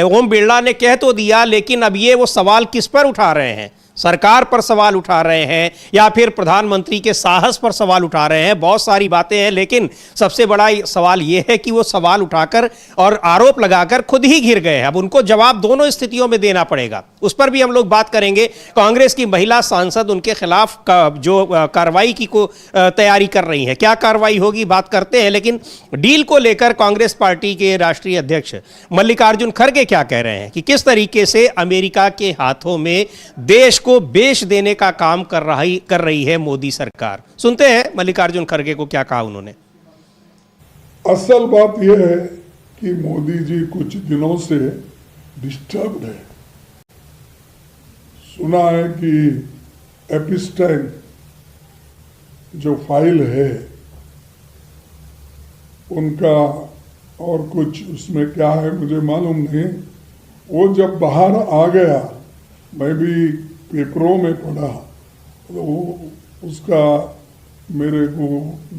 ओम बिरला ने कह तो दिया, लेकिन अब ये वो सवाल किस पर उठा रहे हैं? सरकार पर सवाल उठा रहे हैं या फिर प्रधानमंत्री के साहस पर सवाल उठा रहे हैं? बहुत सारी बातें हैं, लेकिन सबसे बड़ा सवाल यह है कि वो सवाल उठाकर और आरोप लगाकर खुद ही घिर गए हैं। अब उनको जवाब दोनों स्थितियों में देना पड़ेगा, उस पर भी हम लोग बात करेंगे। कांग्रेस की महिला सांसद उनके खिलाफ जो कार्रवाई की तैयारी कर रही है, क्या कार्रवाई होगी बात करते हैं। लेकिन डील को लेकर कांग्रेस पार्टी के राष्ट्रीय अध्यक्ष मल्लिकार्जुन खड़गे क्या कह रहे हैं कि किस तरीके से अमेरिका के हाथों में देश को बेच देने का काम कर रही है मोदी सरकार। सुनते हैं मल्लिकार्जुन खड़गे को क्या कहा उन्होंने। असल बात यह है कि मोदी जी कुछ दिनों से डिस्टर्ब्ड है। सुना है कि एपिस्टाइन जो फाइल है उनका, और कुछ उसमें क्या है मुझे मालूम नहीं, वो जब बाहर आ गया मैं भी पेपरों में पढ़ा, तो उसका मेरे को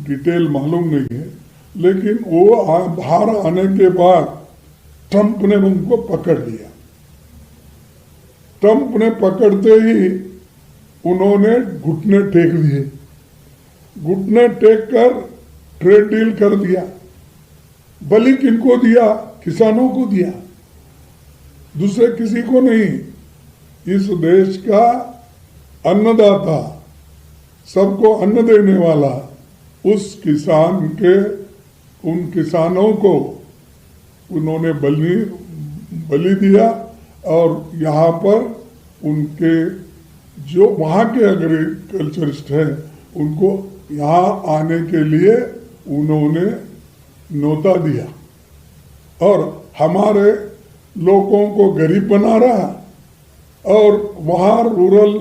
डिटेल मालूम नहीं है, लेकिन वो बाहर आने के बाद ट्रंप ने उनको पकड़ लिया। ट्रंप ने पकड़ते ही उन्होंने घुटने टेक दिए, घुटने टेक कर ट्रेड डील कर दिया। बलि किनको दिया? किसानों को दिया, दूसरे किसी को नहीं। इस देश का अन्नदाता, सबको अन्न देने वाला उस किसान के, उन किसानों को उन्होंने बलि दिया। और यहाँ पर उनके जो वहाँ के एग्रीकल्चरिस्ट हैं उनको यहाँ आने के लिए उन्होंने न्योता दिया और हमारे लोगों को गरीब बना रहा, और वहाँ रूरल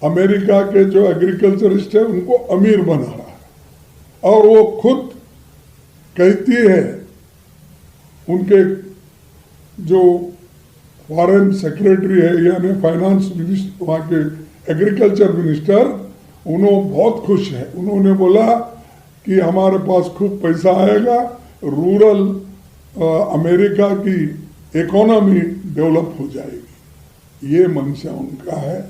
अमेरिका के जो एग्रीकल्चरिस्ट है उनको अमीर बना रहा। और वो खुद कहती है, उनके जो फॉरेन सेक्रेटरी है यानी फाइनेंस मिनिस्टर, वहाँ के एग्रीकल्चर मिनिस्टर, उन्होंने बहुत खुश है। उन्होंने बोला कि हमारे पास खूब पैसा आएगा, रूरल अमेरिका की इकोनॉमी डेवलप हो जाएगी। ये मंशा उनका है।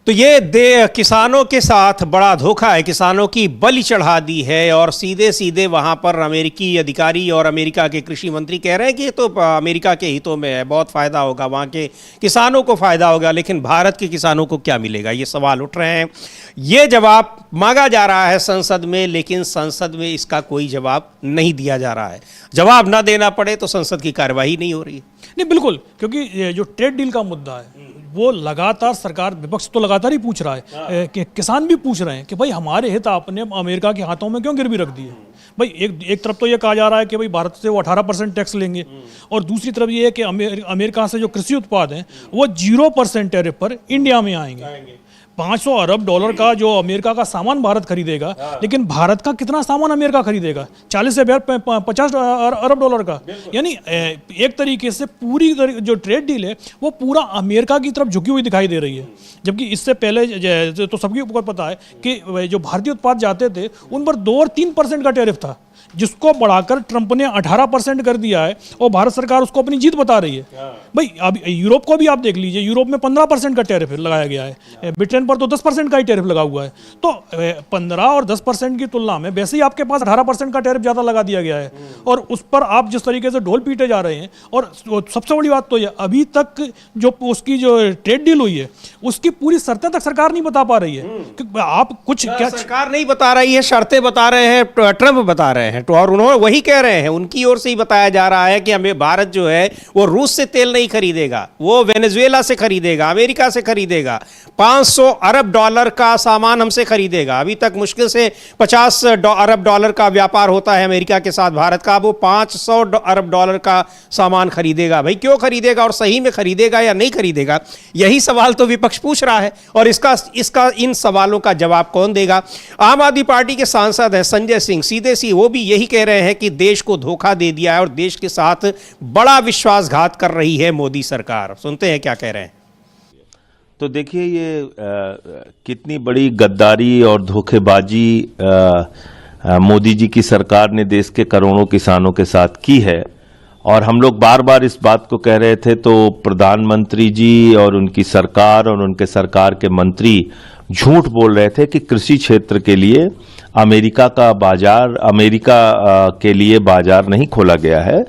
तो ये किसानों के साथ बड़ा धोखा है, किसानों की बलि चढ़ा दी है। और सीधे सीधे वहाँ पर अमेरिकी अधिकारी और अमेरिका के कृषि मंत्री कह रहे हैं कि ये तो अमेरिका के हितों में है, बहुत फ़ायदा होगा, वहाँ के किसानों को फ़ायदा होगा, लेकिन भारत के किसानों को क्या मिलेगा? ये सवाल उठ रहे हैं। ये जवाब मांगा जा रहा है संसद में, लेकिन संसद में इसका कोई जवाब नहीं दिया जा रहा है। जवाब ना देना पड़े तो संसद की कार्यवाही नहीं हो रही है। नहीं, बिल्कुल, क्योंकि ये जो ट्रेड डील का मुद्दा है वो लगातार सरकार, विपक्ष तो लगातार ही पूछ रहा है, कि किसान भी पूछ रहे हैं कि भाई हमारे हित आपने अमेरिका के हाथों में क्यों गिरवी रख दिए। भाई एक तरफ तो ये कहा जा रहा है कि भाई भारत से वो 18% टैक्स लेंगे, और दूसरी तरफ ये है कि अमेरिका से जो कृषि उत्पाद हैं वो 0% टैरिफ पर इंडिया में आएंगे। 500 अरब डॉलर का जो अमेरिका का सामान भारत खरीदेगा, लेकिन भारत का कितना सामान अमेरिका खरीदेगा? 40 से 50 अरब डॉलर का। यानी एक तरीके से पूरी जो ट्रेड डील है वो पूरा अमेरिका की तरफ झुकी हुई दिखाई दे रही है। जबकि इससे पहले तो सबकी को पता है कि जो भारतीय उत्पाद जाते थे उन पर 2 और 3% का टैरिफ था, जिसको बढ़ाकर ट्रंप ने 18% कर दिया है, और भारत सरकार उसको अपनी जीत बता रही है। भाई अब यूरोप को भी आप देख लीजिए, यूरोप में 15% का टैरिफ लगाया गया है, ब्रिटेन पर तो 10% का ही टैरिफ लगा हुआ है। तो 15 और 10% की तुलना में वैसे ही आपके पास 18% का टैरिफ ज़्यादा लगा दिया गया है, और उस पर आप जिस तरीके से ढोल पीटे जा रहे हैं। और सबसे बड़ी बात तो ये, अभी तक जो उसकी जो ट्रेड डील हुई है उसकी पूरी शर्तें तक सरकार नहीं बता पा रही है। कि आप कुछ क्या, सरकार नहीं बता रही है, शर्तें बता रहे हैं, ट्रंप बता रहे हैं। और उन्होंने वही कह रहे हैं, उनकी ओर से ही बताया जा रहा है कि हमें भारत जो है वो रूस से तेल नहीं खरीदेगा, वो वेनेजुएला से खरीदेगा, अमेरिका से खरीदेगा, 500 अरब डॉलर का सामान हमसे खरीदेगा। अभी तक मुश्किल से 50 अरब डॉलर का व्यापार होता है अमेरिका के साथ भारत का, वो 500 अरब डॉलर का सामान खरीदेगा। भाई क्यों खरीदेगा, और सही में खरीदेगा या नहीं खरीदेगा? यही सवाल तो विपक्ष पूछ रहा है, और इसका इन सवालों का जवाब कौन देगा? आम आदमी पार्टी के सांसद हैं संजय सिंह, सीधे सी वो भी यही कह रहे हैं कि देश को धोखा दे दिया है और देश के साथ बड़ा विश्वासघात कर रही है मोदी सरकार। सुनते हैं क्या कह रहे हैं। तो देखिए, ये कितनी बड़ी गद्दारी और धोखेबाजी मोदी जी की सरकार ने देश के करोड़ों किसानों के साथ की है। और हम लोग बार बार इस बात को कह रहे थे, तो प्रधानमंत्री जी और उनकी सरकार और उनके सरकार के मंत्री झूठ बोल रहे थे कि कृषि क्षेत्र के लिए अमेरिका के लिए बाजार नहीं खोला गया है,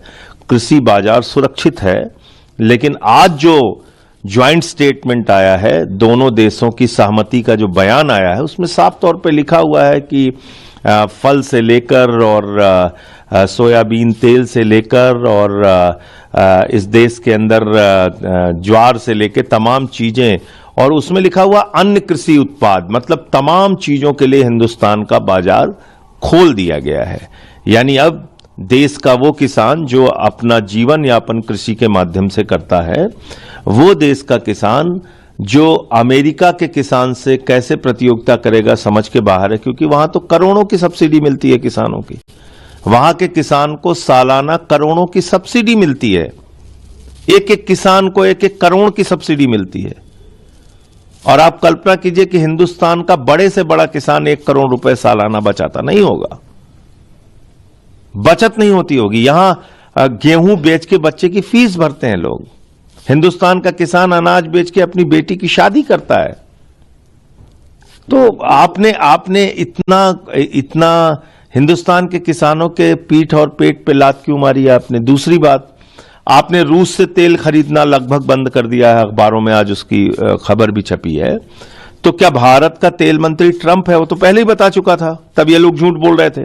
कृषि बाजार सुरक्षित है। लेकिन आज जो ज्वाइंट स्टेटमेंट आया है, दोनों देशों की सहमति का जो बयान आया है, उसमें साफ तौर पे लिखा हुआ है कि फल से लेकर और सोयाबीन तेल से लेकर और इस देश के अंदर ज्वार से लेकर तमाम चीजें, और उसमें लिखा हुआ अन्य कृषि उत्पाद, मतलब तमाम चीजों के लिए हिंदुस्तान का बाजार खोल दिया गया है। यानी अब देश का वो किसान जो अपना जीवन यापन कृषि के माध्यम से करता है, वो देश का किसान जो अमेरिका के किसान से कैसे प्रतियोगिता करेगा समझ के बाहर है, क्योंकि वहां तो करोड़ों की सब्सिडी मिलती है किसानों की। वहां के किसान को सालाना करोड़ों की सब्सिडी मिलती है, एक एक किसान को 1-1 करोड़ की सब्सिडी मिलती है। और आप कल्पना कीजिए कि हिंदुस्तान का बड़े से बड़ा किसान 1 करोड़ रुपए सालाना बचाता नहीं होगा, बचत नहीं होती होगी। यहां गेहूं बेच के बच्चे की फीस भरते हैं लोग। हिंदुस्तान का किसान अनाज बेच के अपनी बेटी की शादी करता है। तो आपने इतना हिंदुस्तान के किसानों के पीठ और पेट पे लात क्यों मारी है आपने? दूसरी बात, आपने रूस से तेल खरीदना लगभग बंद कर दिया है, अखबारों में आज उसकी खबर भी छपी है। तो क्या भारत का तेल मंत्री ट्रंप है? वो तो पहले ही बता चुका था, तब ये लोग झूठ बोल रहे थे।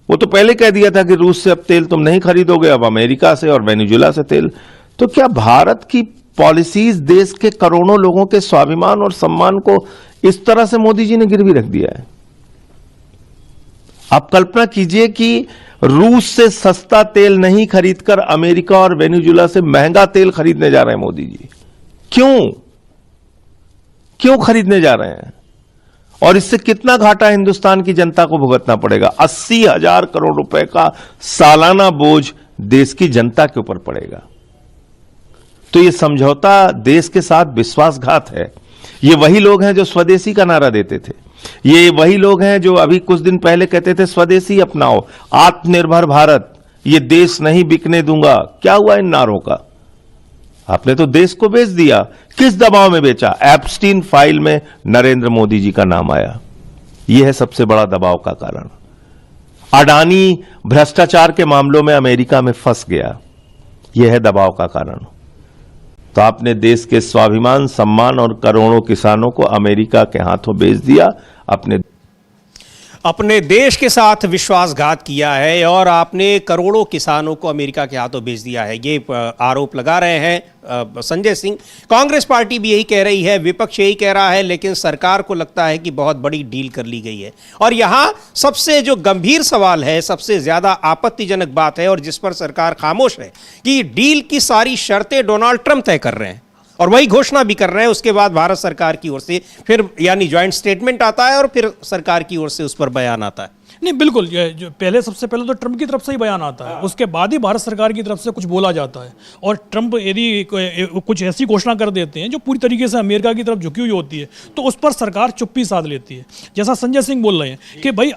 वो तो पहले कह दिया था कि रूस से अब तेल तुम नहीं खरीदोगे, अब अमेरिका से और वेनेजुएला से तेल। तो क्या भारत की पॉलिसीज देश के करोड़ों लोगों के स्वाभिमान और सम्मान को इस तरह से मोदी जी ने गिरवी रख दिया है? आप कल्पना कीजिए कि रूस से सस्ता तेल नहीं खरीदकर अमेरिका और वेनेजुएला से महंगा तेल खरीदने जा रहे हैं मोदी जी। क्यों खरीदने जा रहे हैं? और इससे कितना घाटा हिंदुस्तान की जनता को भुगतना पड़ेगा? 80,000 करोड़ रुपए का सालाना बोझ देश की जनता के ऊपर पड़ेगा। तो यह समझौता देश के साथ विश्वासघात है। ये वही लोग हैं जो स्वदेशी का नारा देते थे। ये वही लोग हैं जो अभी कुछ दिन पहले कहते थे स्वदेशी अपनाओ, आत्मनिर्भर भारत, ये देश नहीं बिकने दूंगा। क्या हुआ इन नारों का? आपने तो देश को बेच दिया। किस दबाव में बेचा? एप्स्टीन फाइल में नरेंद्र मोदी जी का नाम आया। यह है सबसे बड़ा दबाव का कारण। अडानी भ्रष्टाचार के मामलों में अमेरिका में फंस गया, यह है दबाव का कारण। तो आपने देश के स्वाभिमान, सम्मान और करोड़ों किसानों को अमेरिका के हाथों बेच दिया। अपने देश के साथ विश्वासघात किया है और आपने करोड़ों किसानों को अमेरिका के हाथों भेज दिया है, ये आरोप लगा रहे हैं संजय सिंह। कांग्रेस पार्टी भी यही कह रही है, विपक्ष यही कह रहा है, लेकिन सरकार को लगता है कि बहुत बड़ी डील कर ली गई है। और यहां सबसे जो गंभीर सवाल है, सबसे ज्यादा आपत्तिजनक बात है और जिस पर सरकार खामोश है कि डील की सारी शर्तें डोनाल्ड ट्रंप तय कर रहे हैं और वही घोषणा भी कर रहे हैं। उसके बाद भारत सरकार की ओर से फिर यानी ज्वाइंट स्टेटमेंट आता है और फिर सरकार की ओर से उस पर बयान आता है। नहीं, बिल्कुल, ये जो सबसे पहले तो ट्रंप की तरफ से ही बयान आता है, उसके बाद ही भारत सरकार की तरफ से कुछ बोला जाता है। और ट्रंप यदि कुछ ऐसी घोषणा कर देते हैं जो पूरी तरीके से अमेरिका की तरफ झुकी हुई होती है, तो उस पर सरकार चुप्पी साध लेती है। जैसा संजय सिंह बोल रहे हैं कि भाई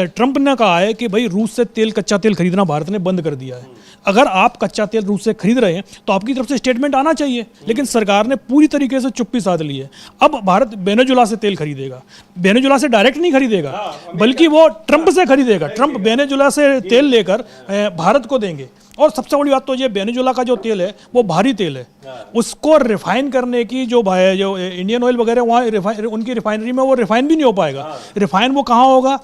ट्रंप ने कहा है कि भाई रूस से कच्चा तेल खरीदना भारत ने बंद कर दिया है। अगर आप कच्चा तेल रूस से खरीद रहे हैं तो आपकी तरफ से स्टेटमेंट आना चाहिए, लेकिन सरकार ने पूरी तरीके से चुप्पी साध ली है। अब भारत वेनेजुएला से तेल खरीदेगा, वेनेजुएला से डायरेक्ट नहीं खरीदेगा, बल्कि वो ट्रंप से खरीदेगा। ट्रंप वेनेजुएला से तेल लेकर भारत को देंगे। और सबसे बड़ी बात तो ये, वेनेजुएला का जो तेल है वो भारी तेल है, उसको रिफाइन करने की जो इंडियन ऑयल वगैरह वहाँ उनकी रिफाइनरी में वो रिफाइन भी नहीं हो पाएगा। रिफाइन वो कहाँ होगा?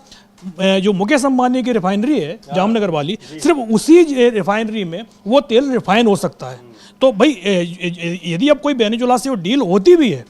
जो मुकेश अंबानी की रिफाइनरी है जामनगर वाली, सिर्फ उसी रिफाइनरी में वो तेल रिफाइन हो सकता है। तो भाई यदि अब कोई वेनेजुएला से वो डील होती भी है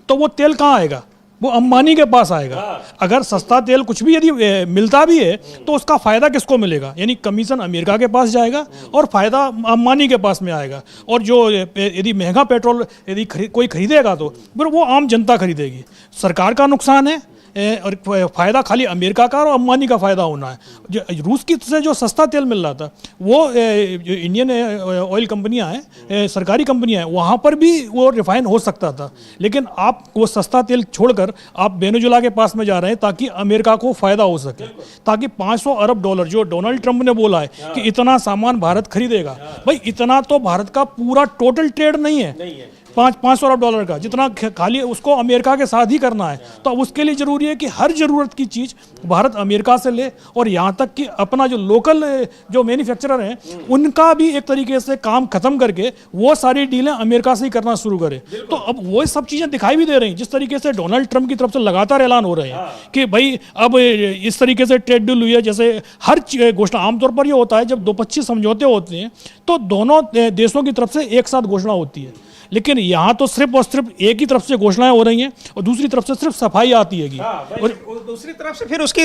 तो वो तेल कहाँ आएगा? वो अंबानी के पास आएगा। अगर सस्ता तेल कुछ भी यदि मिलता भी है तो उसका फायदा किसको मिलेगा? यानी कमीशन अमेरिका के पास जाएगा और फायदा अंबानी के पास में आएगा। और जो यदि महंगा पेट्रोल यदि कोई खरीदेगा तो फिर वो आम जनता खरीदेगी। सरकार का नुकसान है और फायदा खाली अमेरिका का और अंबानी का फायदा होना है। जो रूस की से जो सस्ता तेल मिल रहा था वो जो इंडियन ऑयल कंपनियां हैं, सरकारी कंपनियां हैं, वहाँ पर भी वो रिफाइन हो सकता था। लेकिन आप वो सस्ता तेल छोड़कर आप वेनेजुएला के पास में जा रहे हैं ताकि अमेरिका को फायदा हो सके, ताकि 500 अरब डॉलर जो डोनाल्ड ट्रंप ने बोला है कि इतना सामान भारत खरीदेगा, भाई इतना तो भारत का पूरा टोटल ट्रेड नहीं है 500 अरब डॉलर का, जितना खाली उसको अमेरिका के साथ ही करना है। तो अब उसके लिए जरूरी है कि हर जरूरत की चीज़ भारत अमेरिका से ले और यहाँ तक कि अपना जो लोकल जो मैन्युफैक्चरर हैं उनका भी एक तरीके से काम खत्म करके वो सारी डीलें अमेरिका से ही करना शुरू करें। तो अब वो सब चीज़ें दिखाई भी दे रही हैं, जिस तरीके से डोनाल्ड ट्रंप की तरफ से लगातार ऐलान हो रहे हैं कि भाई अब इस तरीके से ट्रेड डील हुई है। जैसे हर घोषणा आमतौर पर ये होता है जब 2-25 समझौते होते हैं तो दोनों देशों की तरफ से एक साथ घोषणा होती है, लेकिन यहाँ तो सिर्फ और सिर्फ एक ही तरफ से घोषणाएं हो रही हैं और दूसरी तरफ से सिर्फ सफाई आती है और दूसरी तरफ से फिर उसकी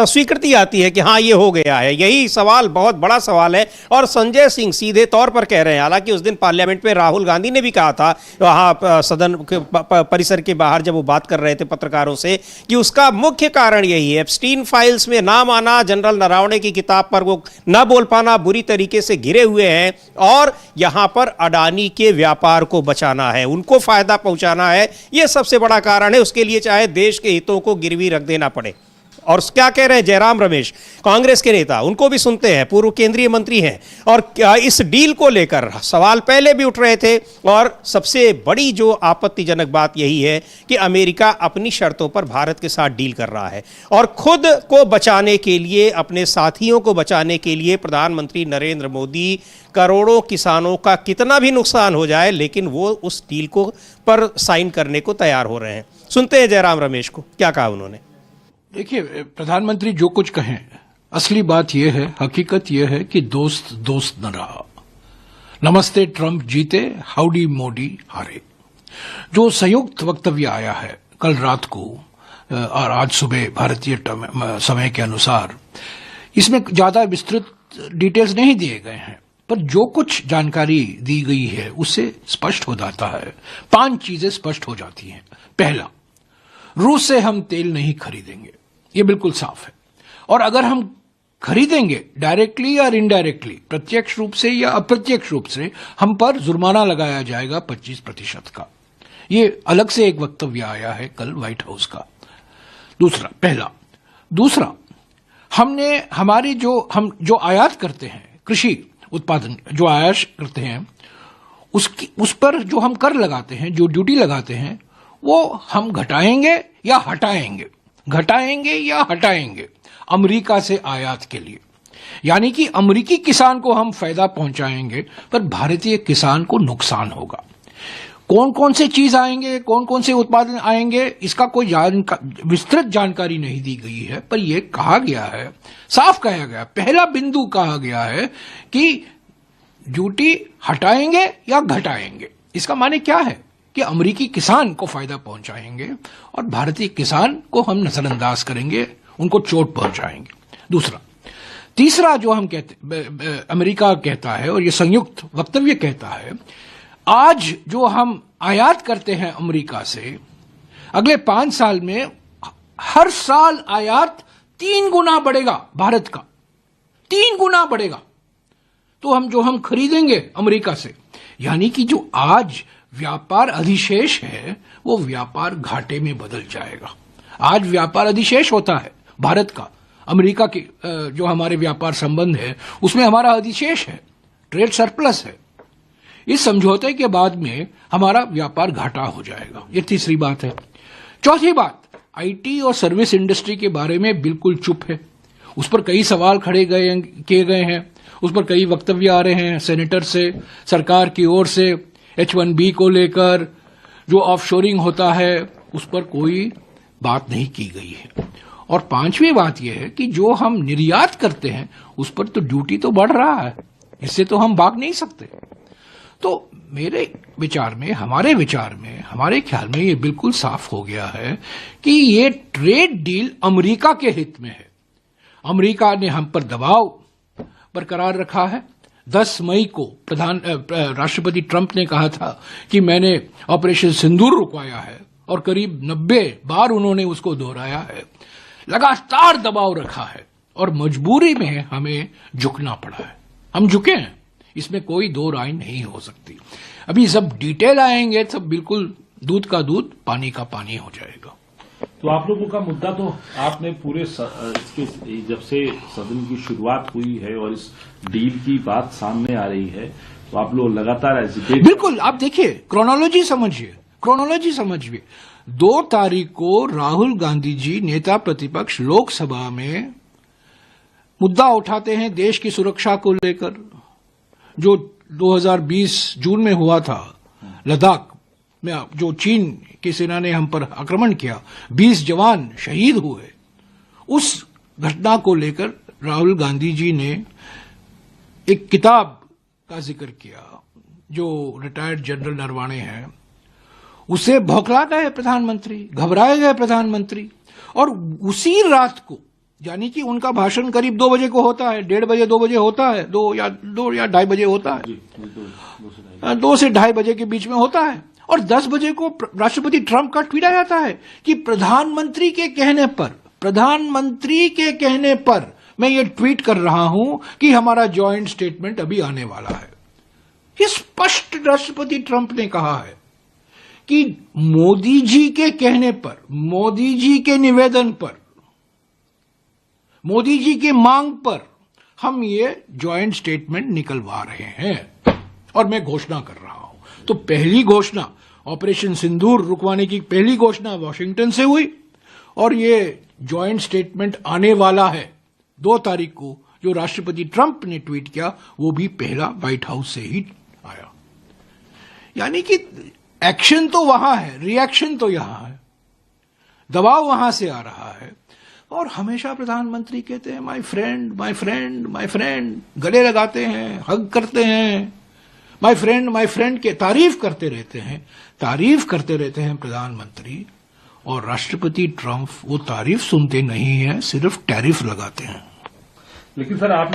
स्वीकृति आती है कि हाँ ये हो गया है। यही सवाल बहुत बड़ा सवाल है और संजय सिंह सीधे तौर पर कह रहे हैं, हालांकि उस दिन पार्लियामेंट में राहुल गांधी ने भी कहा था वहाँ सदन के परिसर के बाहर जब वो बात कर रहे थे पत्रकारों से कि उसका मुख्य कारण यही है, एप्स्टीन फाइल्स में नाम आना, जनरल नरवणे की किताब पर वो ना बोल पाना, बुरी तरीके से घिरे हुए हैं और यहां पर अडानी के व्यापार को बचाना है, उनको फायदा पहुंचाना है, यह सबसे बड़ा कारण है। उसके लिए चाहे देश के हितों को गिरवी रख देना पड़े। और क्या कह रहे हैं जयराम रमेश, कांग्रेस के नेता, उनको भी सुनते हैं, पूर्व केंद्रीय मंत्री हैं, और इस डील को लेकर सवाल पहले भी उठ रहे थे और सबसे बड़ी जो आपत्तिजनक बात यही है कि अमेरिका अपनी शर्तों पर भारत के साथ डील कर रहा है और खुद को बचाने के लिए, अपने साथियों को बचाने के लिए प्रधानमंत्री नरेंद्र मोदी करोड़ों किसानों का कितना भी नुकसान हो जाए लेकिन वो उस डील को पर साइन करने को तैयार हो रहे हैं। सुनते हैं जयराम रमेश को, क्या कहा उन्होंने। देखिए, प्रधानमंत्री जो कुछ कहें, असली बात यह है, हकीकत यह है कि दोस्त दोस्त न रहा। नमस्ते ट्रंप जीते, हाउडी मोदी हारे। जो संयुक्त वक्तव्य आया है कल रात को और आज सुबह भारतीय समय के अनुसार, इसमें ज्यादा विस्तृत डिटेल्स नहीं दिए गए हैं, पर जो कुछ जानकारी दी गई है उससे स्पष्ट हो जाता है, 5 चीजें स्पष्ट हो जाती हैं। पहला, रूस से हम तेल नहीं खरीदेंगे, ये बिल्कुल साफ है। और अगर हम खरीदेंगे डायरेक्टली या इनडायरेक्टली, प्रत्यक्ष रूप से या अप्रत्यक्ष रूप से, हम पर जुर्माना लगाया जाएगा 25% का। ये अलग से एक वक्तव्य आया है कल व्हाइट हाउस का। दूसरा, हमने हमारी हम जो आयात करते हैं, कृषि उत्पादन जो आयात करते हैं, उस पर जो हम कर लगाते हैं, जो ड्यूटी लगाते हैं, वो हम घटाएंगे या हटाएंगे अमेरिका से आयात के लिए। यानी कि अमेरिकी किसान को हम फायदा पहुंचाएंगे पर भारतीय किसान को नुकसान होगा। कौन कौन से चीज आएंगे, कौन कौन से उत्पादन आएंगे, इसका कोई विस्तृत जानकारी नहीं दी गई है, पर यह कहा गया है, साफ कहा गया, पहला बिंदु कहा गया है कि ड्यूटी हटाएंगे या घटाएंगे। इसका माने क्या है कि अमेरिकी किसान को फायदा पहुंचाएंगे और भारतीय किसान को हम नजरअंदाज करेंगे, उनको चोट पहुंचाएंगे। तीसरा जो हम कहते, अमेरिका कहता है और ये संयुक्त वक्तव्य कहता है, आज जो हम आयात करते हैं अमेरिका से, अगले 5 साल में हर साल आयात 3 गुना बढ़ेगा, भारत का 3 गुना बढ़ेगा। तो हम खरीदेंगे अमेरिका से, यानी कि जो आज व्यापार अधिशेष है वो व्यापार घाटे में बदल जाएगा। आज व्यापार अधिशेष होता है भारत का, अमेरिका के जो हमारे व्यापार संबंध है उसमें हमारा अधिशेष है, ट्रेड सरप्लस है। इस समझौते के बाद में हमारा व्यापार घाटा हो जाएगा। ये तीसरी बात है। चौथी बात, आईटी और सर्विस इंडस्ट्री के बारे में बिल्कुल चुप है। उस पर कई सवाल किए गए हैं, उस पर कई वक्तव्य आ रहे हैं सेनेटर से, सरकार की ओर से, H1B को लेकर, जो ऑफशोरिंग होता है उस पर कोई बात नहीं की गई है। और 5वीं बात यह है कि जो हम निर्यात करते हैं उस पर तो ड्यूटी तो बढ़ रहा है, इससे तो हम भाग नहीं सकते। तो मेरे विचार में, हमारे ख्याल में ये बिल्कुल साफ हो गया है कि ये ट्रेड डील अमेरिका के हित में है। अमेरिका ने हम पर दबाव बरकरार रखा है। 10 मई को राष्ट्रपति ट्रंप ने कहा था कि मैंने ऑपरेशन सिंदूर रुकवाया है और करीब 90 बार उन्होंने उसको दोहराया है। लगातार दबाव रखा है और मजबूरी में हमें झुकना पड़ा है। हम झुके हैं, इसमें कोई दो राय नहीं हो सकती। अभी सब डिटेल आएंगे तब बिल्कुल दूध का दूध, पानी का पानी हो जाएगा। तो आप लोगों का मुद्दा तो आपने पूरे इसके जब से सदन की शुरुआत हुई है और इस डील की बात सामने आ रही है तो आप लोग लगातार एजिटेट। बिल्कुल, आप देखिए, क्रोनोलॉजी समझिए। 2 तारीख को राहुल गांधी जी नेता प्रतिपक्ष लोकसभा में मुद्दा उठाते हैं देश की सुरक्षा को लेकर। जो 2020 जून में हुआ था लद्दाख में, जो चीन की सेना ने हम पर आक्रमण किया, 20 जवान शहीद हुए, उस घटना को लेकर राहुल गांधी जी ने एक किताब का जिक्र किया, जो रिटायर्ड जनरल नरवाणे हैं, उसे भौंकला गए प्रधानमंत्री, घबराए गए प्रधानमंत्री। और उसी रात को, यानी कि उनका भाषण करीब 2 बजे को होता है, 1:30 बजे 2 बजे होता है, 2 या 2:30 बजे होता है, 2 से 2:30 बजे के बीच में होता है। और 10 बजे को राष्ट्रपति ट्रंप का ट्वीट आ जाता है कि प्रधानमंत्री के कहने पर मैं ये ट्वीट कर रहा हूं कि हमारा जॉइंट स्टेटमेंट अभी आने वाला है। ये स्पष्ट राष्ट्रपति ट्रंप ने कहा है कि मोदी जी के कहने पर, मोदी जी के निवेदन पर, मोदी जी के मांग पर हम ये जॉइंट स्टेटमेंट निकलवा रहे हैं और मैं घोषणा कर रहा हूं। तो पहली घोषणा, ऑपरेशन सिंदूर रुकवाने की पहली घोषणा वॉशिंगटन से हुई, और ये जॉइंट स्टेटमेंट आने वाला है 2 तारीख को, जो राष्ट्रपति ट्रंप ने ट्वीट किया, वो भी पहला व्हाइट हाउस से ही आया। यानी कि एक्शन तो वहां है, रिएक्शन तो यहां है, दबाव वहां से आ रहा है। और हमेशा प्रधानमंत्री कहते हैं my friend, my friend, my friend, गले लगाते हैं, हग करते हैं, माय फ्रेंड के तारीफ करते रहते हैं प्रधानमंत्री। और राष्ट्रपति ट्रंप वो तारीफ सुनते नहीं है, सिर्फ टैरिफ लगाते हैं। लेकिन सर आप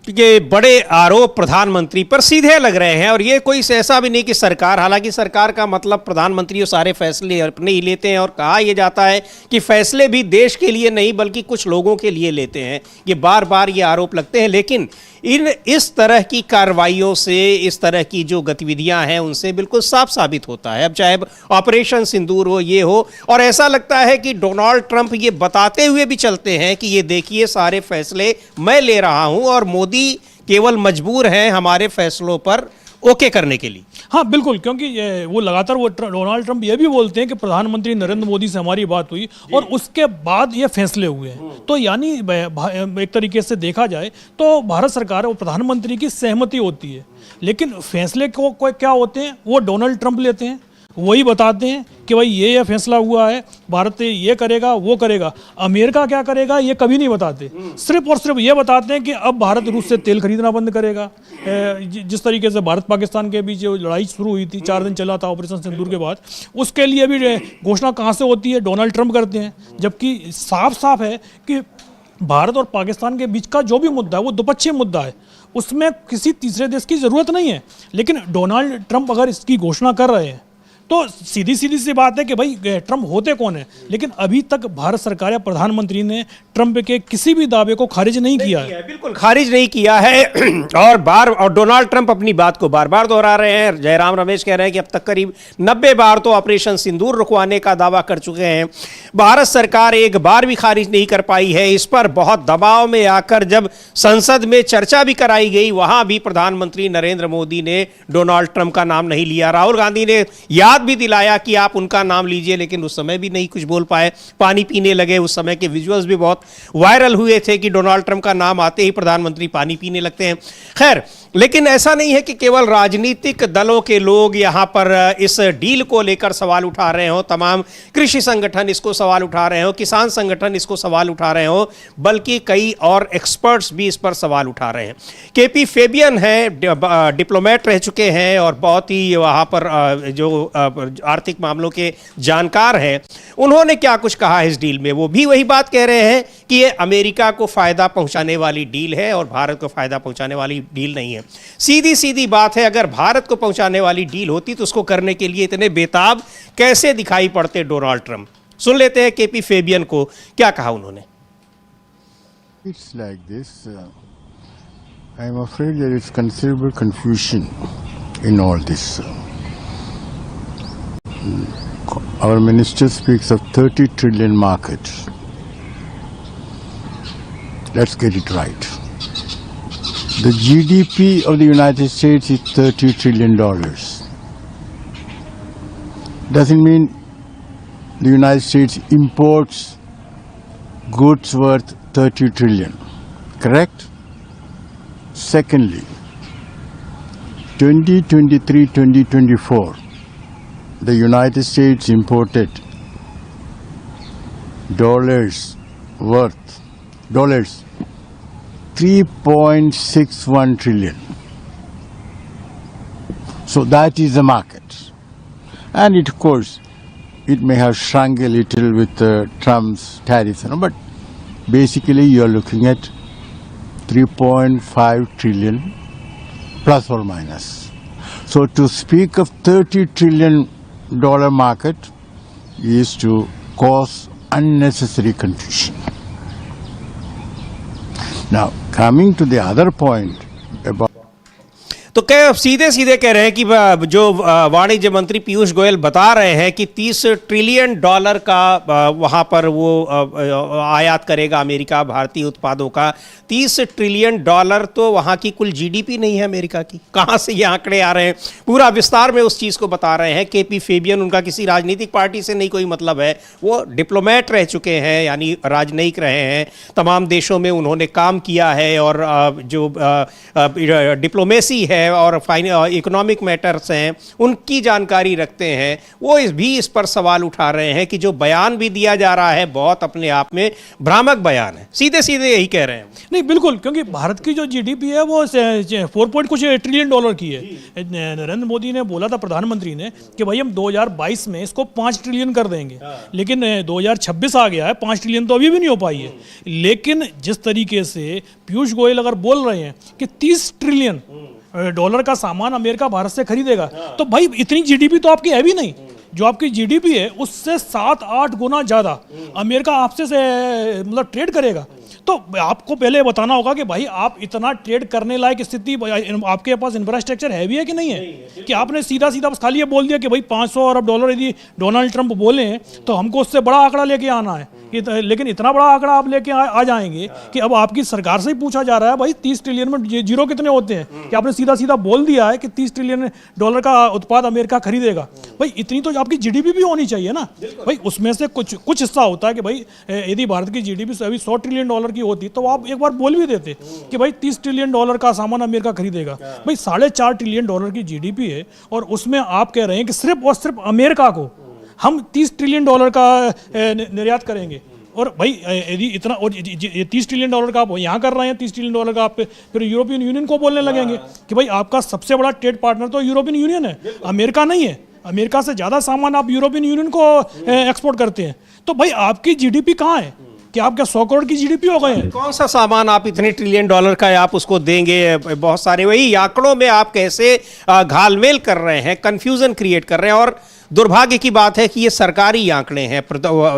ये बड़े आरोप प्रधानमंत्री पर सीधे लग रहे हैं, और ये कोई ऐसा भी नहीं कि सरकार, हालांकि सरकार का मतलब प्रधानमंत्री वो सारे फैसले अपने ही लेते हैं, और कहा यह जाता है कि फैसले भी देश के लिए नहीं बल्कि कुछ लोगों के लिए लेते हैं। ये बार बार ये आरोप लगते हैं, लेकिन इस तरह की कार्रवाइयों से, इस तरह की जो गतिविधियां हैं उनसे बिल्कुल साफ साबित होता है। अब चाहे ऑपरेशन सिंदूर हो, ये हो, और ऐसा लगता है कि डोनाल्ड ट्रंप ये बताते हुए भी चलते हैं कि ये देखिए सारे फैसले मैं ले रहा हूं और मोदी केवल मजबूर हैं हमारे फैसलों पर ओके करने के लिए। हाँ बिल्कुल, क्योंकि वो लगातार डोनाल्ड ट्रंप ये भी बोलते हैं कि प्रधानमंत्री नरेंद्र मोदी से हमारी बात हुई और उसके बाद ये फैसले हुए हैं। तो यानी एक तरीके से देखा जाए तो भारत सरकार और प्रधानमंत्री की सहमति होती है, लेकिन फैसले को क्या होते हैं वो डोनाल्ड ट्रंप लेते हैं, वही बताते हैं कि भाई ये फैसला हुआ है, भारत ये करेगा वो करेगा। अमेरिका क्या करेगा ये कभी नहीं बताते, सिर्फ और सिर्फ ये बताते हैं कि अब भारत रूस से तेल खरीदना बंद करेगा। जिस तरीके से भारत पाकिस्तान के बीच जो लड़ाई शुरू हुई थी, 4 दिन चला था ऑपरेशन सिंदूर के बाद, उसके लिए भी घोषणा कहाँ से होती है, डोनाल्ड ट्रंप करते हैं। जबकि साफ साफ है कि भारत और पाकिस्तान के बीच का जो भी मुद्दा है वो द्विपक्षीय मुद्दा है, उसमें किसी तीसरे देश की ज़रूरत नहीं है। लेकिन डोनाल्ड ट्रंप अगर इसकी घोषणा कर रहे हैं तो सीधी सी बात है कि भाई ट्रंप होते कौन है। लेकिन अभी तक भारत सरकार या प्रधानमंत्री ने ट्रंप के किसी भी दावे को खारिज नहीं किया है, बिल्कुल खारिज नहीं किया है। और डोनाल्ड ट्रंप अपनी बात को बार बार दोहरा रहे हैं। जयराम रमेश कह रहे हैं कि अब तक करीब 90 बार तो ऑपरेशन सिंदूर रुकवाने का दावा कर चुके हैं, भारत सरकार एक बार भी खारिज नहीं कर पाई है। इस पर बहुत दबाव में आकर जब संसद में चर्चा भी कराई गई, वहां भी प्रधानमंत्री नरेंद्र मोदी ने डोनाल्ड ट्रंप का नाम नहीं लिया। राहुल गांधी ने याद भी दिलाया कि आप उनका नाम लीजिए, लेकिन उस समय भी नहीं कुछ बोल पाए, पानी पीने लगे। उस समय के विजुअल्स भी बहुत वायरल हुए थे कि डोनाल्ड ट्रंप का नाम आते ही प्रधानमंत्री पानी पीने लगते हैं। खैर, लेकिन ऐसा नहीं है कि केवल राजनीतिक दलों के लोग यहां पर इस डील को लेकर सवाल उठा रहे हो, तमाम कृषि संगठन इसको सवाल उठा रहे हो, किसान संगठन इसको सवाल उठा रहे हो, बल्कि कई और एक्सपर्ट्स भी इस पर सवाल उठा रहे हैं। केपी फेबियन है, डिप्लोमेट रह चुके हैं और बहुत ही वहां पर जो आर्थिक मामलों के जानकार हैं, उन्होंने क्या कुछ कहा इस डील में। वो भी वही बात कह रहे हैं कि ये अमेरिका को फायदा पहुंचाने वाली डील है और भारत को फायदा पहुंचाने वाली डील नहीं है। सीधी सीधी बात है, अगर भारत को पहुंचाने वाली डील होती तो उसको करने के लिए इतने बेताब कैसे दिखाई पड़ते डोनाल्ड ट्रंप। सुन लेते हैं केपी फेबियन को, क्या कहा उन्होंने। It's like this. I am afraid there is considerable confusion in all this. Our minister speaks of 30 trillion market. Let's get it right. The GDP of the United States is $30 trillion. Doesn't mean the United States imports goods worth 30 trillion. Correct? Secondly, 2023-2024, the United States imported dollars 3.61 trillion. So that is the market. And it, of course, it may have shrunk a little with Trump's tariffs, but basically you are looking at 3.5 trillion plus or minus. So to speak of $30 trillion market is to cause unnecessary confusion. Now, coming to the other point about तो क्या सीधे सीधे कह रहे हैं कि जो वाणिज्य मंत्री पीयूष गोयल बता रहे हैं कि $30 ट्रिलियन का वहाँ पर वो आयात करेगा अमेरिका भारतीय उत्पादों का। $30 ट्रिलियन तो वहाँ की कुल जीडीपी नहीं है अमेरिका की। कहाँ से ये आंकड़े आ रहे हैं? पूरा विस्तार में उस चीज़ को बता रहे हैं। केपी फेबियन, उनका किसी राजनीतिक पार्टी से नहीं कोई मतलब है, वो डिप्लोमेट रह चुके हैं, यानी राजनयिक रहे हैं, तमाम देशों में उन्होंने काम किया है और जो डिप्लोमेसी है और इकोनॉमिक मैटर्स हैं उनकी जानकारी रखते हैं। वो इस पर सवाल उठा रहे हैं कि जो बयान भी दिया जा रहा है बहुत अपने आप में भ्रामक बयान है। सीधे सीधे यही कह रहे हैं। नहीं, बिल्कुल, क्योंकि भारत की जो जीडीपी है वो 4 ट्रिलियन की है। नरेंद्र मोदी ने बोला था, प्रधानमंत्री ने, कि भाई हम 2022 में इसको 5 ट्रिलियन कर देंगे, लेकिन 2026 आ गया है, 5 ट्रिलियन तो अभी भी नहीं हो पाई है। लेकिन जिस तरीके से पीयूष गोयल अगर बोल रहे हैं कि $30 ट्रिलियन का सामान अमेरिका भारत से खरीदेगा, तो भाई इतनी जीडीपी तो आपकी है भी नहीं। जो आपकी जीडीपी है उससे 7-8 गुना ज्यादा अमेरिका आपसे मतलब ट्रेड करेगा। तो आपको पहले बताना होगा कि भाई आप इतना ट्रेड करने लायक स्थिति आपके पास इंफ्रास्ट्रक्चर है भी है कि नहीं है, कि आपने सीधा सीधा बस खाली ये बोल दिया कि भाई $500 अरब यदि डोनाल्ड ट्रंप बोले हैं तो हमको उससे बड़ा आंकड़ा लेके आना है। लेकिन इतना बड़ा आंकड़ा आप लेके आ जाएंगे कि अब आपकी सरकार से ही पूछा जा रहा है भाई 30 ट्रिलियन में जीरो कितने होते हैं, कि आपने सीधा सीधा बोल दिया है कि $30 ट्रिलियन का उत्पाद अमेरिका खरीदेगा। भाई इतनी तो आपकी जीडीपी भी होनी चाहिए ना भाई, उसमें से कुछ हिस्सा होता है कि भाई यदि भारत की जीडीपी अभी $100 ट्रिलियन की होती तो आप एक बार बोल भी देते कि भाई $30 ट्रिलियन का सामान अमेरिका खरीदेगा। भाई $4.5 ट्रिलियन की जीडीपी है और उसमें आप कह रहे हैं कि सिर्फ और सिर्फ अमेरिका को हम $30 ट्रिलियन का निर्यात करेंगे। और भाई यदि इतना और $30 ट्रिलियन का आप यहाँ कर रहे हैं, $30 ट्रिलियन का आप फिर यूरोपियन यूनियन को बोलने लगेंगे कि भाई आपका सबसे बड़ा ट्रेड पार्टनर तो यूरोपियन यूनियन है, अमेरिका नहीं है। अमेरिका से ज़्यादा सामान आप यूरोपियन यूनियन को एक्सपोर्ट करते हैं। तो भाई आपकी जीडीपी कहाँ है कि आप क्या 100 करोड़ की जीडीपी हो गए हैं? कौन सा सामान आप इतने $30 ट्रिलियन का आप उसको देंगे? बहुत सारे वही आंकड़ों में आप कैसे घालमेल कर रहे हैं, कंफ्यूजन क्रिएट कर रहे हैं। और दुर्भाग्य की बात है कि ये सरकारी आंकड़े हैं,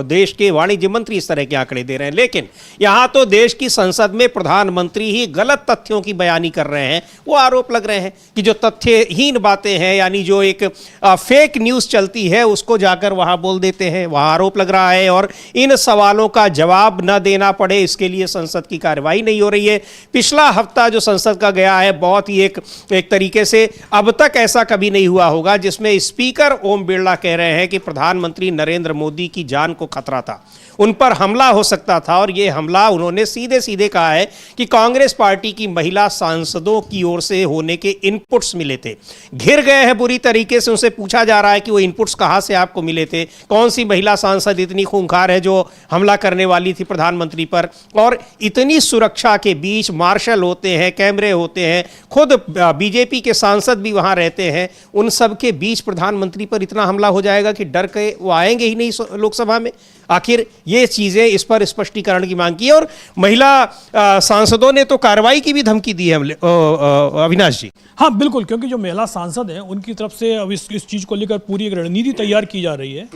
देश के वाणिज्य मंत्री इस तरह के आंकड़े दे रहे हैं, लेकिन यहाँ तो देश की संसद में प्रधानमंत्री ही गलत तथ्यों की बयानी कर रहे हैं। वो आरोप लग रहे हैं कि जो तथ्यहीन बातें हैं, यानी जो एक फेक न्यूज़ चलती है उसको जाकर वहाँ बोल देते हैं, वहाँ आरोप लग रहा है। और इन सवालों का जवाब न देना पड़े इसके लिए संसद की कार्रवाई नहीं हो रही है। पिछला हफ्ता जो संसद का गया है बहुत ही एक तरीके से अब तक ऐसा कभी नहीं हुआ होगा जिसमें स्पीकर ओम बिरला कह रहे हैं कि प्रधानमंत्री नरेंद्र मोदी की जान को खतरा था, उन पर हमला हो सकता था। और ये हमला उन्होंने सीधे सीधे कहा है कि कांग्रेस पार्टी की महिला सांसदों की ओर से होने के इनपुट्स मिले थे। घिर गए हैं बुरी तरीके से, उनसे पूछा जा रहा है कि वो इनपुट्स कहां से आपको मिले थे, कौन सी महिला सांसद इतनी खूंखार है जो हमला करने वाली थी प्रधानमंत्री पर। और इतनी सुरक्षा के बीच मार्शल होते हैं, कैमरे होते हैं, खुद बीजेपी के सांसद भी वहां रहते हैं, उन सब के बीच प्रधानमंत्री पर इतना हमला हो जाएगा कि डर के वो आएंगे ही नहीं लोकसभा में। आखिर ये चीजें, इस पर स्पष्टीकरण की मांग की है। और महिला सांसदों ने तो कार्रवाई की भी धमकी दी है अविनाश जी। हाँ बिल्कुल, क्योंकि जो महिला सांसद हैं उनकी तरफ से अब इस चीज़ को लेकर पूरी एक रणनीति तैयार की जा रही है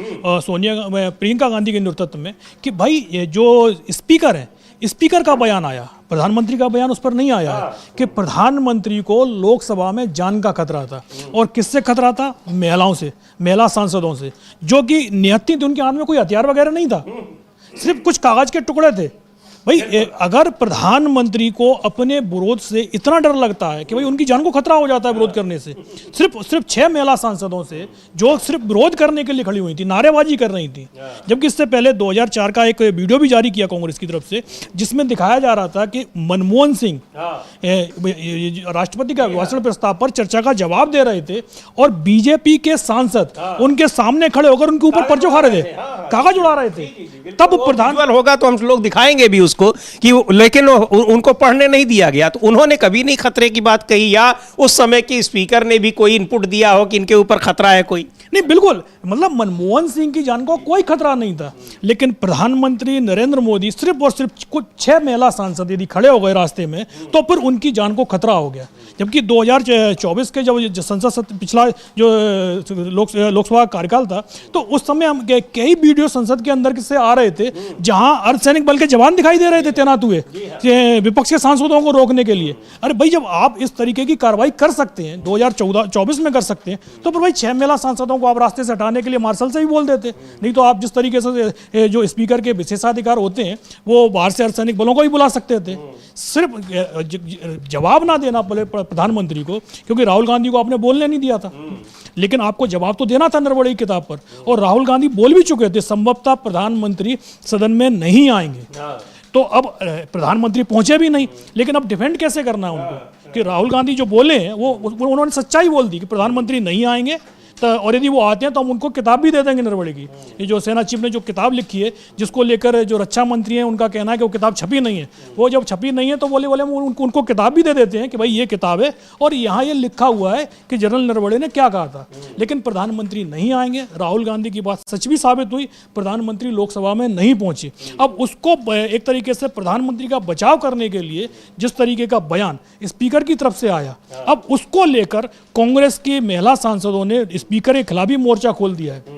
प्रियंका गांधी के नेतृत्व में, कि भाई ये जो स्पीकर है, स्पीकर का बयान आया, प्रधानमंत्री का बयान उस पर नहीं आया है कि प्रधानमंत्री को लोकसभा में जान का खतरा था। और किससे खतरा था? महिलाओं से, महिला सांसदों से, जो कि निहत्ती थी, उनके हाथ में कोई हथियार वगैरह नहीं था, सिर्फ कुछ कागज के टुकड़े थे। भाई अगर प्रधानमंत्री को अपने विरोध से इतना डर लगता है कि भाई उनकी जान को खतरा हो जाता है विरोध करने से, सिर्फ 6 महिला सांसदों से जो सिर्फ विरोध करने के लिए खड़ी हुई थी, नारेबाजी कर रही थी। जबकि इससे पहले 2004 का एक वीडियो भी जारी किया कांग्रेस की तरफ से, जिसमें दिखाया जा रहा था कि मनमोहन सिंह राष्ट्रपति का अभिभाषण प्रस्ताव पर चर्चा का जवाब दे रहे थे और बीजेपी के सांसद उनके सामने खड़े होकर उनके ऊपर पर्चे खा रहे थे, कागज उड़ा रहे थे। तब प्रधान होगा तो हम लोग दिखाएंगे भी उसको। उसको कि लेकिन उनको पढ़ने नहीं दिया गया, तो उन्होंने कभी नहीं खतरे की बात कही, या उस समय के स्पीकर ने भी कोई इनपुट दिया हो कि इनके ऊपर खतरा है कोई? नहीं, बिल्कुल, मतलब मनमोहन सिंह की जान को कोई खतरा नहीं था, लेकिन प्रधानमंत्री नरेंद्र मोदी सिर्फ और सिर्फ कुछ 6 महिला सांसद यदि खड़े हो गए रास्ते में तो फिर उनकी जान को खतरा हो गया। जबकि 2024 के जब संसद पिछला जो लोकसभा कार्यकाल था, तो उस समय हम कई वीडियो संसद के अंदर से आ रहे थे जहां अर्धसैनिक बल के जवान दिखाई दे रहे थे तैनात हुए विपक्ष के सांसदों को रोकने के लिए। अरे भाई, जब आप इस तरीके की कार्रवाई कर सकते हैं 2024 में कर सकते हैं, तो फिर भाई 6 महिला सांसदों को आप रास्ते से हटाने के लिए मार्शल से ही बोल देते। नहीं तो आप जिस तरीके से जो स्पीकर के विशेषाधिकार होते हैं वो बाहर से अर्धसैनिक बलों को ही बुला सकते थे। सिर्फ जवाब ना देना पड़े प्रधानमंत्री को, क्योंकि राहुल गांधी को आपने बोलने नहीं दिया था, लेकिन आपको जवाब तो देना था नरवणे की किताब पर, और राहुल गांधी बोल भी चुके थे संभवतः प्रधानमंत्री सदन में नहीं आएंगे। तो अब प्रधानमंत्री पहुंचे भी नहीं, लेकिन अब डिफेंड कैसे करना है उनको कि राहुल गांधी जो बोले हैं वो उन्होंने सच्चाई बोल दी कि प्रधानमंत्री नहीं आएंगे, तो और यदि वो आते हैं तो हम उनको किताब भी दे देंगे नरवणे की। ये जो सेना चीफ ने जो किताब लिखी है, जिसको लेकर जो रक्षा मंत्री हैं उनका कहना है कि वो किताब छपी नहीं है, वो जब छपी नहीं है तो बोले हम उनको किताब भी दे देते हैं कि भाई ये किताब है और यहाँ ये लिखा हुआ है कि जनरल नरवणे ने क्या कहा था। लेकिन प्रधानमंत्री नहीं आएंगे, राहुल गांधी की बात सच भी साबित हुई, प्रधानमंत्री लोकसभा में नहीं पहुंचे। अब उसको एक तरीके से प्रधानमंत्री का बचाव करने के लिए जिस तरीके का बयान स्पीकर की तरफ से आया, अब उसको लेकर कांग्रेस की महिला सांसदों ने स्पीकर के खिलाफ ही मोर्चा खोल दिया है।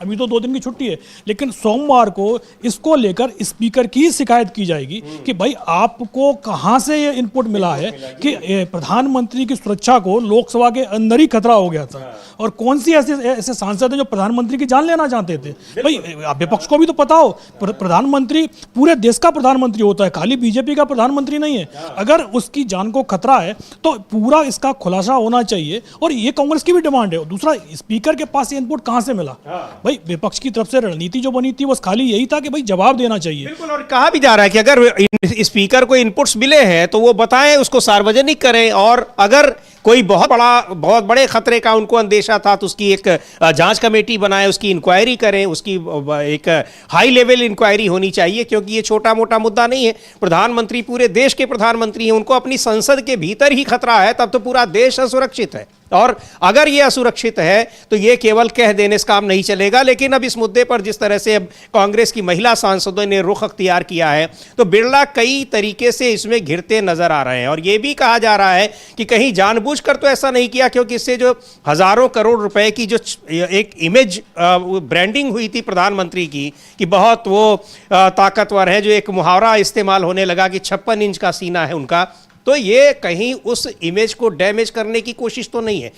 अभी तो 2 दिन की छुट्टी है, लेकिन सोमवार को इसको लेकर स्पीकर की शिकायत की जाएगी कि भाई आपको कहां से ये इनपुट मिला है कि प्रधानमंत्री की सुरक्षा को लोकसभा के अंदर ही खतरा हो गया था, और कौन सी ऐसे सांसद हैं जो प्रधानमंत्री की जान लेना चाहते थे। भाई विपक्ष को भी तो पता हो, प्रधानमंत्री पूरे देश का प्रधानमंत्री होता है, खाली बीजेपी का प्रधानमंत्री नहीं है। अगर उसकी जान को खतरा है तो पूरा इसका खुलासा होना चाहिए, और ये कांग्रेस की भी डिमांड है। दूसरा, स्पीकर के पास ये इनपुट कहां से मिला? भाई विपक्ष की तरफ से रणनीति जो बनी थी बस खाली यही था कि भाई जवाब देना चाहिए। बिल्कुल, और कहा भी जा रहा है कि अगर स्पीकर को इनपुट्स मिले हैं तो वो बताएं, उसको सार्वजनिक करें, और अगर कोई बहुत बड़े खतरे का उनको अंदेशा था तो उसकी एक जांच कमेटी बनाए, उसकी इंक्वायरी करें, उसकी एक हाई लेवल इंक्वायरी होनी चाहिए, क्योंकि ये छोटा मोटा मुद्दा नहीं है। प्रधानमंत्री पूरे देश के प्रधानमंत्री हैं, उनको अपनी संसद के भीतर ही खतरा है, तब तो पूरा देश असुरक्षित है। और अगर ये असुरक्षित है तो ये केवल कह देने से काम नहीं चलेगा। लेकिन अब इस मुद्दे पर जिस तरह से अब कांग्रेस की महिला सांसदों ने रुख अख्तियार किया है, तो बिरला कई तरीके से इसमें घिरते नजर आ रहे हैं, और ये भी कहा जा रहा है कि कहीं जानबूझकर तो ऐसा नहीं किया, क्योंकि इससे जो हजारों करोड़ रुपए की जो एक इमेज ब्रांडिंग हुई थी प्रधानमंत्री की कि बहुत वो ताकतवर है, जो एक मुहावरा इस्तेमाल होने लगा कि 56 इंच का सीना है उनका, तो ये कहीं उस इमेज को डैमेज करने की कोशिश तो नहीं है।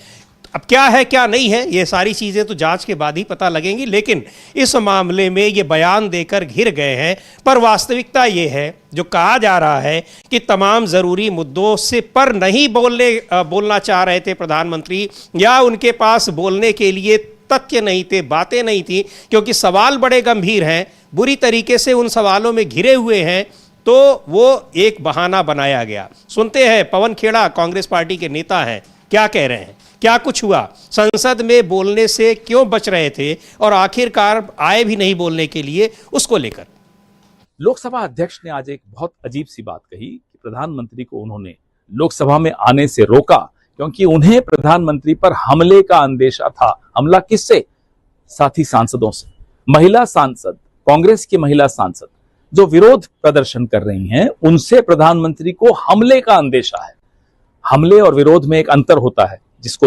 अब क्या है क्या नहीं है, ये सारी चीज़ें तो जांच के बाद ही पता लगेंगी, लेकिन इस मामले में ये बयान देकर घिर गए हैं। पर वास्तविकता ये है, जो कहा जा रहा है कि तमाम ज़रूरी मुद्दों से पर नहीं बोलना चाह रहे थे प्रधानमंत्री, या उनके पास बोलने के लिए तथ्य नहीं थे, बातें नहीं थी, क्योंकि सवाल बड़े गंभीर हैं, बुरी तरीके से उन सवालों में घिरे हुए हैं, तो वो एक बहाना बनाया गया। सुनते हैं, पवन खेड़ा कांग्रेस पार्टी के नेता हैं, क्या कह रहे हैं, क्या कुछ हुआ, संसद में बोलने से क्यों बच रहे थे, और आखिरकार आए भी नहीं बोलने के लिए, उसको लेकर। लोकसभा अध्यक्ष ने आज एक बहुत अजीब सी बात कही कि प्रधानमंत्री को उन्होंने लोकसभा में आने से रोका क्योंकि उन्हें प्रधानमंत्री पर हमले का अंदेशा था। हमला किससे? साथी सांसदों से। महिला सांसद, कांग्रेस की महिला सांसद जो विरोध प्रदर्शन कर रही हैं, उनसे प्रधानमंत्री को हमले का अंदेशा है। हमले और विरोध में एक अंतर होता है, जिसको